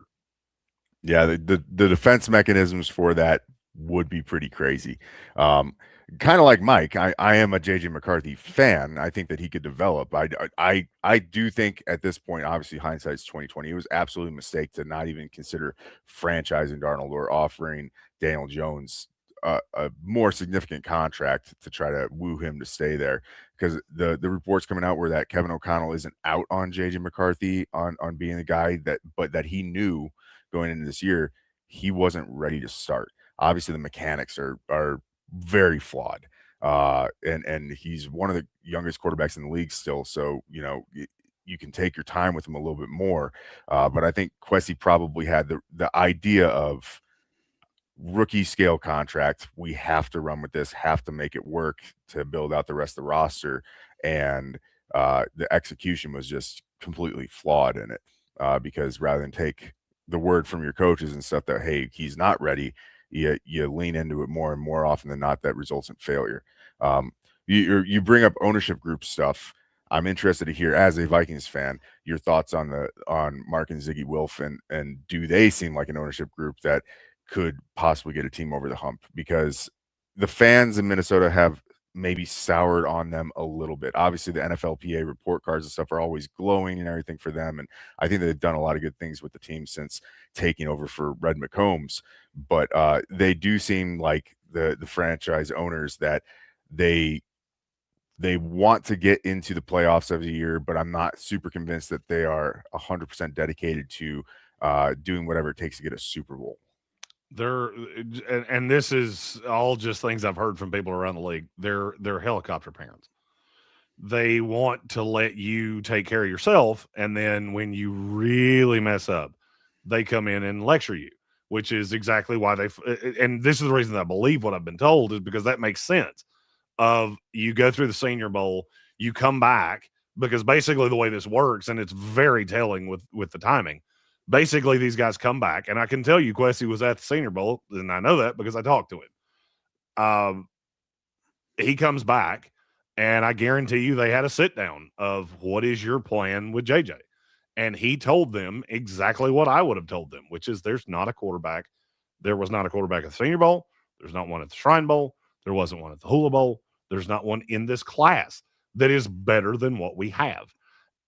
Yeah, the defense mechanisms for that would be pretty crazy. Kind of like Mike, I am a JJ McCarthy fan. I think that he could develop. I do think at this point, obviously hindsight's 2020, it was absolutely a mistake to not even consider franchising Darnold or offering Daniel Jones a more significant contract to try to woo him to stay there, because the reports coming out were that Kevin O'Connell isn't out on JJ McCarthy on being the guy, but that he knew going into this year he wasn't ready to start. Obviously the mechanics are very flawed, and he's one of the youngest quarterbacks in the league still, so you know you can take your time with him a little bit more, but I think Kwesi probably had the idea of rookie scale contract. We have to run with this, have to make it work to build out the rest of the roster, and the execution was just completely flawed in it, because rather than take the word from your coaches and stuff that, hey, he's not ready, you lean into it more, and more often than not that results in failure. You bring up ownership group stuff. I'm interested to hear, as a Vikings fan, your thoughts on Mark and Ziggy Wilf, and do they seem like an ownership group that could possibly get a team over the hump? Because the fans in Minnesota have maybe soured on them a little bit. Obviously the NFLPA report cards and stuff are always glowing and everything for them, and I think they've done a lot of good things with the team since taking over for Red McCombs, but they do seem like the franchise owners that they want to get into the playoffs every year, but I'm not super convinced that they are 100% dedicated to doing whatever it takes to get a Super Bowl. And this is all just things I've heard from people around the league. They're helicopter parents. They want to let you take care of yourself, and then when you really mess up, they come in and lecture you, which is exactly why and this is the reason that I believe what I've been told, is because that makes sense. Of you go through the Senior Bowl, you come back, because basically the way this works, and it's very telling with the timing. Basically, these guys come back, and I can tell you Kwesi was at the Senior Bowl, and I know that because I talked to him. He comes back, And I guarantee you they had a sit down of what is your plan with JJ? And he told them exactly what I would have told them, which is there's not a quarterback. There was not a quarterback at the Senior Bowl. There's not one at the Shrine Bowl. There wasn't one at the Hula Bowl. There's not one in this class that is better than what we have.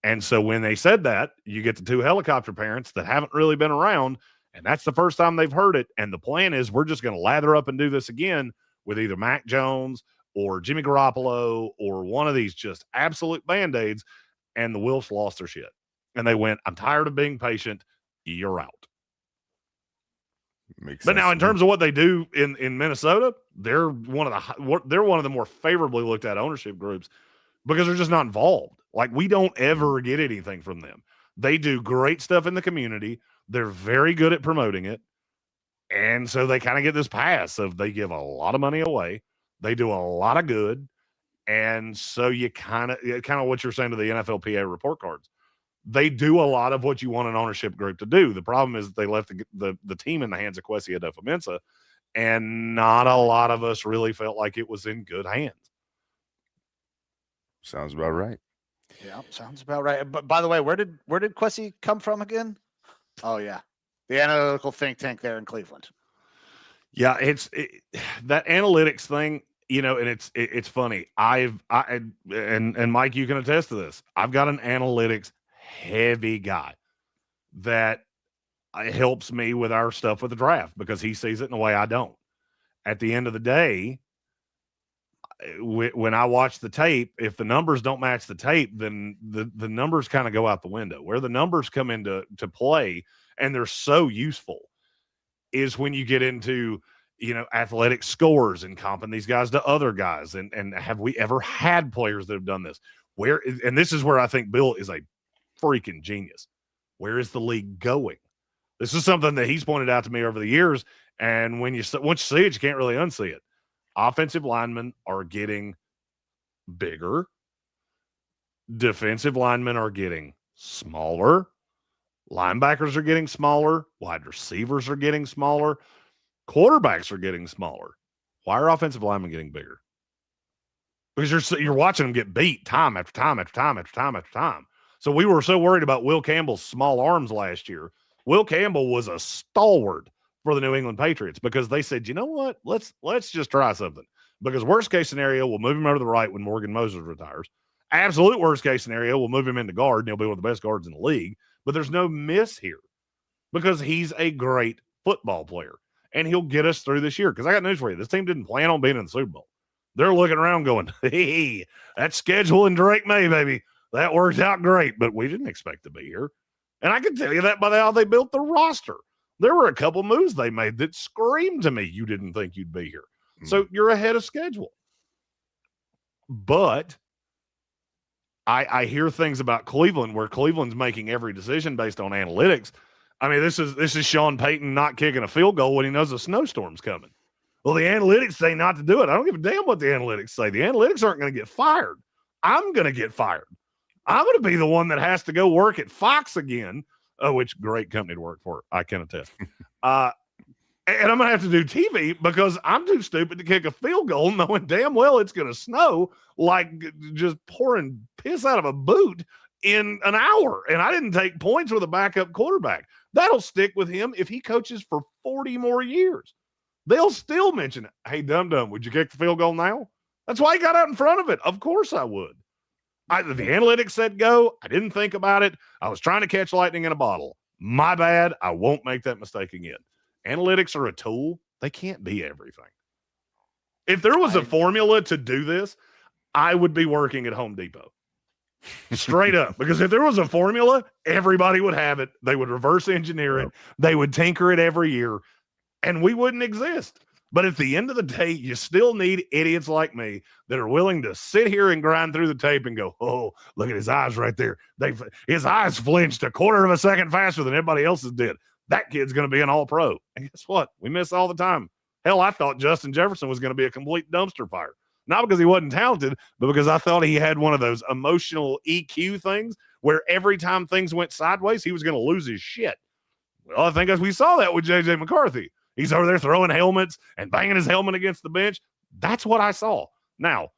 And so when they said that, you get the two helicopter parents that haven't really been around, and that's the first time they've heard it. And the plan is we're just going to lather up and do this again with either Mac Jones or Jimmy Garoppolo or one of these just absolute Band-Aids. And the Wilfs lost their shit. And they went, I'm tired of being patient. You're out. But now, in terms of what they do in Minnesota, they're one of the more favorably looked at ownership groups because they're just not involved. Like, we don't ever get anything from them. They do great stuff in the community. They're very good at promoting it. And so they kind of get this pass of they give a lot of money away. They do a lot of good. And so you kind of what you're saying to the NFLPA report cards. They do a lot of what you want an ownership group to do. The problem is they left the team in the hands of Kwesi Adofo-Mensah, and not a lot of us really felt like it was in good hands. Sounds about right. Yeah, sounds about right. But by the way, where did Kwesi come from again? Oh yeah, the analytical think tank there in Cleveland. Yeah, that analytics thing, you know, and it's funny. And Mike, you can attest to this. I've got an analytics heavy guy that helps me with our stuff with the draft because he sees it in a way I don't. At the end of the day, when I watch the tape, if the numbers don't match the tape, then the numbers kind of go out the window. Where the numbers come into play, and they're so useful, is when you get into, you know, athletic scores and comping these guys to other guys. And have we ever had players that have done this? And this is where I think Bill is a freaking genius. Where is the league going? This is something that he's pointed out to me over the years. And once you see it, you can't really unsee it. Offensive linemen are getting bigger. Defensive linemen are getting smaller. Linebackers are getting smaller. Wide receivers are getting smaller. Quarterbacks are getting smaller. Why are offensive linemen getting bigger? Because you're watching them get beat time after time after time after time after time. So we were so worried about Will Campbell's small arms last year. Will Campbell was a stalwart for the New England Patriots because they said, you know what? Let's just try something. Because worst case scenario, we'll move him over to the right when Morgan Moses retires. Absolute worst case scenario, we'll move him into guard and he'll be one of the best guards in the league. But there's no miss here because he's a great football player and he'll get us through this year. Because I got news for you. This team didn't plan on being in the Super Bowl. They're looking around going, hey, that schedule in Drake May, baby. That worked out great, but we didn't expect to be here. And I can tell you that by how they built the roster. There were a couple moves they made that screamed to me, you didn't think you'd be here. Mm-hmm. So you're ahead of schedule. But I hear things about Cleveland where Cleveland's making every decision based on analytics. I mean, this is Sean Payton not kicking a field goal when he knows a snowstorm's coming. Well, the analytics say not to do it. I don't give a damn what the analytics say. The analytics aren't going to get fired. I'm going to get fired. I'm going to be the one that has to go work at Fox again, which great company to work for. I can attest. And I'm going to have to do TV because I'm too stupid to kick a field goal knowing damn well it's going to snow like just pouring piss out of a boot in an hour. And I didn't take points with a backup quarterback. That'll stick with him if he coaches for 40 more years. They'll still mention it. Hey, dum-dum, would you kick the field goal now? That's why he got out in front of it. Of course I would. The analytics said go. I didn't think about it. I was trying to catch lightning in a bottle. My bad. I won't make that mistake again. Analytics are a tool. They can't be everything. If there was a formula to do this, I would be working at Home Depot. Straight up. Because if there was a formula, everybody would have it. They would reverse engineer it. They would tinker it every year, and we wouldn't exist. But at the end of the day, you still need idiots like me that are willing to sit here and grind through the tape and go, oh, look at his eyes right there. His eyes flinched a quarter of a second faster than everybody else's did. That kid's going to be an all-pro. And guess what? We miss all the time. Hell, I thought Justin Jefferson was going to be a complete dumpster fire. Not because he wasn't talented, but because I thought he had one of those emotional EQ things where every time things went sideways, he was going to lose his shit. Well, I think as we saw that with J.J. McCarthy. He's over there throwing helmets and banging his helmet against the bench. That's what I saw. Now,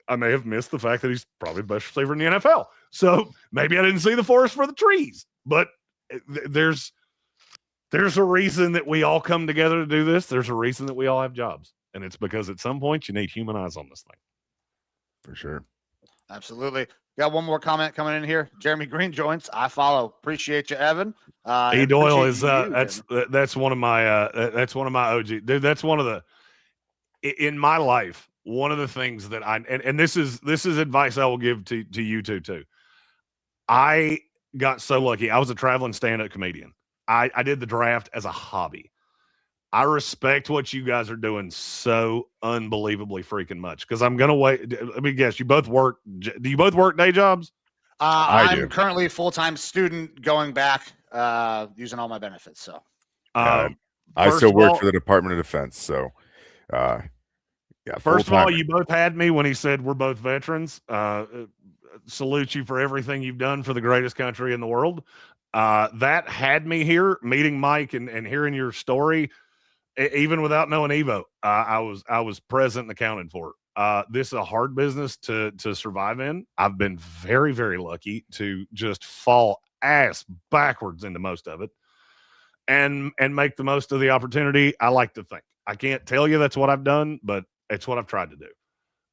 I may have missed the fact that he's probably the best receiver in the NFL. So maybe I didn't see the forest for the trees. But there's a reason that we all come together to do this. There's a reason that we all have jobs. And it's because at some point you need human eyes on this thing. For sure. Absolutely. Got one more comment coming in here. Jeremy Greene joins. I follow. Appreciate you, Evan. E. Doyle is that's one of my OG dude. That's one of the in my life. One of the things that and this is advice I will give to you too. I got so lucky. I was a traveling stand-up comedian. I did the draft as a hobby. I respect what you guys are doing so unbelievably freaking much because I'm gonna wait. Let me guess. You both work. Do you both work day jobs? I'm currently a full-time student going back, using all my benefits. So I still work for the Department of Defense. So yeah. First of all, you both had me when he said we're both veterans. Salute you for everything you've done for the greatest country in the world. That had me here meeting Mike and hearing your story. Even without knowing Evo, I was present and accounted for. This is a hard business to survive in. I've been very, very lucky to just fall ass backwards into most of it and make the most of the opportunity. I like to think. I can't tell you that's what I've done, but it's what I've tried to do.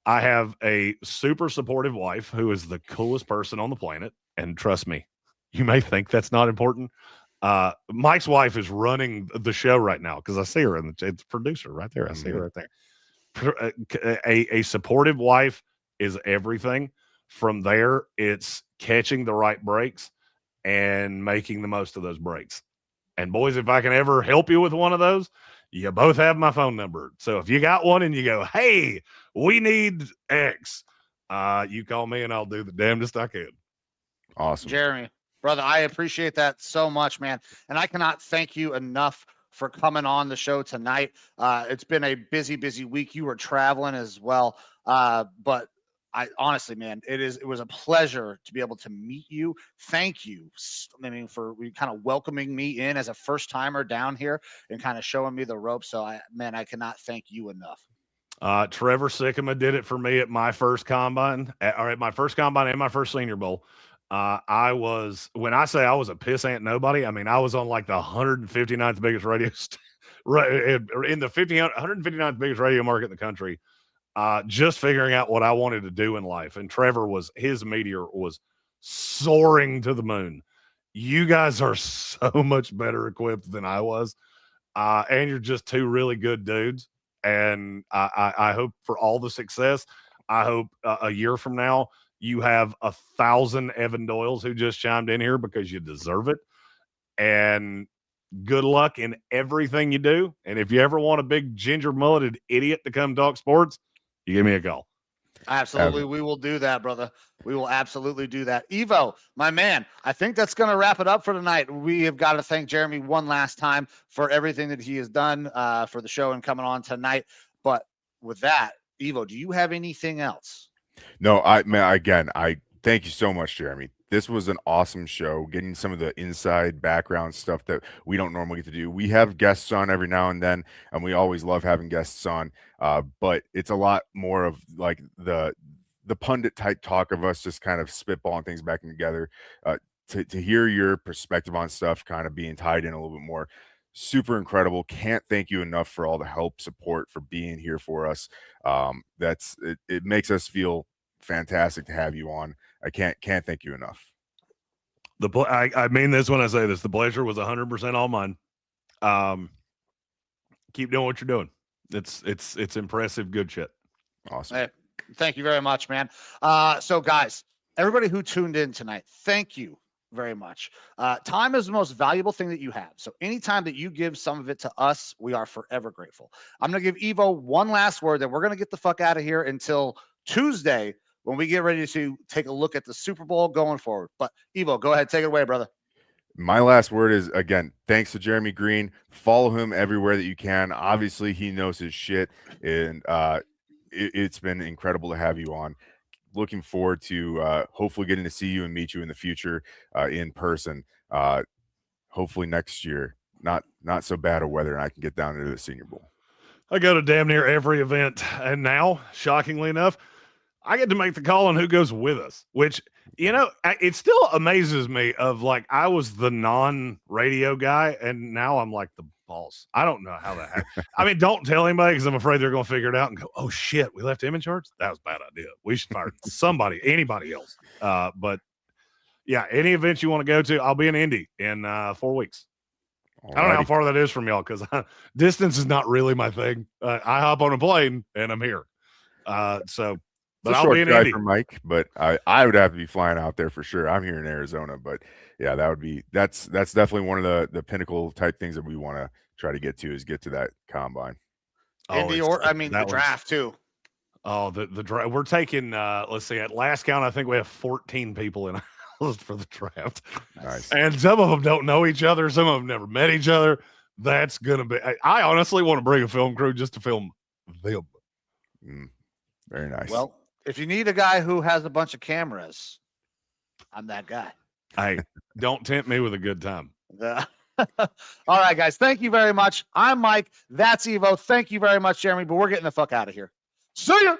I have a super supportive wife who is the coolest person on the planet. And trust me, you may think that's not important. Mike's wife is running the show right now because I see her in it's producer right there. I see her right there. A supportive wife is everything. From there, it's catching the right breaks and making the most of those breaks. And boys, if I can ever help you with one of those, you both have my phone number. So if you got one and you go, hey, we need X, you call me and I'll do the damnedest I can. Awesome. Jeremy, brother, I appreciate that so much, man. And I cannot thank you enough for coming on the show tonight. It's been a busy, busy week. You were traveling as well. But I honestly, man, it was a pleasure to be able to meet you. Thank you. I mean, for kind of welcoming me in as a first timer down here and kind of showing me the ropes. So I cannot thank you enough. Trevor Sikkema did it for me at my first combine, and my first Senior Bowl. When I say I was a pissant nobody, I mean, I was on like the 159th biggest radio in the 159th biggest radio market in the country, just figuring out what I wanted to do in life. And Trevor his meteor was soaring to the moon. You guys are so much better equipped than I was. And you're just two really good dudes. And I hope for all the success. I hope a year from now, you have 1,000 Evan Doyles who just chimed in here because you deserve it. And good luck in everything you do. And if you ever want a big ginger mulleted idiot to come talk sports, you give me a call. Absolutely. We will do that, brother. We will absolutely do that. Evo, my man, I think that's going to wrap it up for tonight. We have got to thank Jeremy one last time for everything that he has done for the show and coming on tonight. But with that, Evo, do you have anything else? No, I thank you so much, Jeremy. This was an awesome show, getting some of the inside background stuff that we don't normally get to do. We have guests on every now and then, and we always love having guests on. But it's a lot more of like the pundit type talk of us just kind of spitballing things back together. To hear your perspective on stuff kind of being tied in a little bit more. Super incredible. Can't thank you enough for all the help, support, for being here for us. It makes us feel fantastic to have you on. I can't thank you enough. I mean this when I say this. The pleasure was 100% all mine. Keep doing what you're doing. It's impressive. Good shit. Awesome. Hey, thank you very much, man. So guys, everybody who tuned in tonight, thank you very much. Time is the most valuable thing that you have. So anytime that you give some of it to us, we are forever grateful. I'm going to give Evo one last word that we're going to get the fuck out of here until Tuesday when we get ready to take a look at the Super Bowl going forward. But Evo, go ahead. Take it away, brother. My last word is, again, thanks to Jeremy Greene. Follow him everywhere that you can. Obviously, he knows his shit, and it's been incredible to have you on. Looking forward to hopefully getting to see you and meet you in the future in person. Hopefully next year, not so bad of weather, and I can get down to the Senior Bowl. I go to damn near every event, and now, shockingly enough, I get to make the call on who goes with us, which, it still amazes me of like, I was the non-radio guy and now I'm like the boss. I don't know how that happened. I mean, don't tell anybody because I'm afraid they're going to figure it out and go, oh shit, we left him in charge. That was a bad idea. We should fire anybody else. But yeah, any events you want to go to, I'll be in Indy in 4 weeks. I don't know how far that is from y'all because distance is not really my thing. I hop on a plane and I'm here. But it's a I'll short be in drive Indy. for Mike, but I would have to be flying out there for sure. I'm here in Arizona, but yeah, that's definitely one of the pinnacle type things that we want to try to get to is get to that combine. Indy the draft too. Oh, the draft. We're taking let's see, at last count, I think we have 14 people in for the draft. Nice. And some of them don't know each other. Some of them never met each other. That's going to be, I honestly want to bring a film crew just to film them. Very nice. Well, if you need a guy who has a bunch of cameras, I'm that guy. Hey, don't tempt me with a good time. All right, guys. Thank you very much. I'm Mike. That's Evo. Thank you very much, Jeremy. But we're getting the fuck out of here. See ya.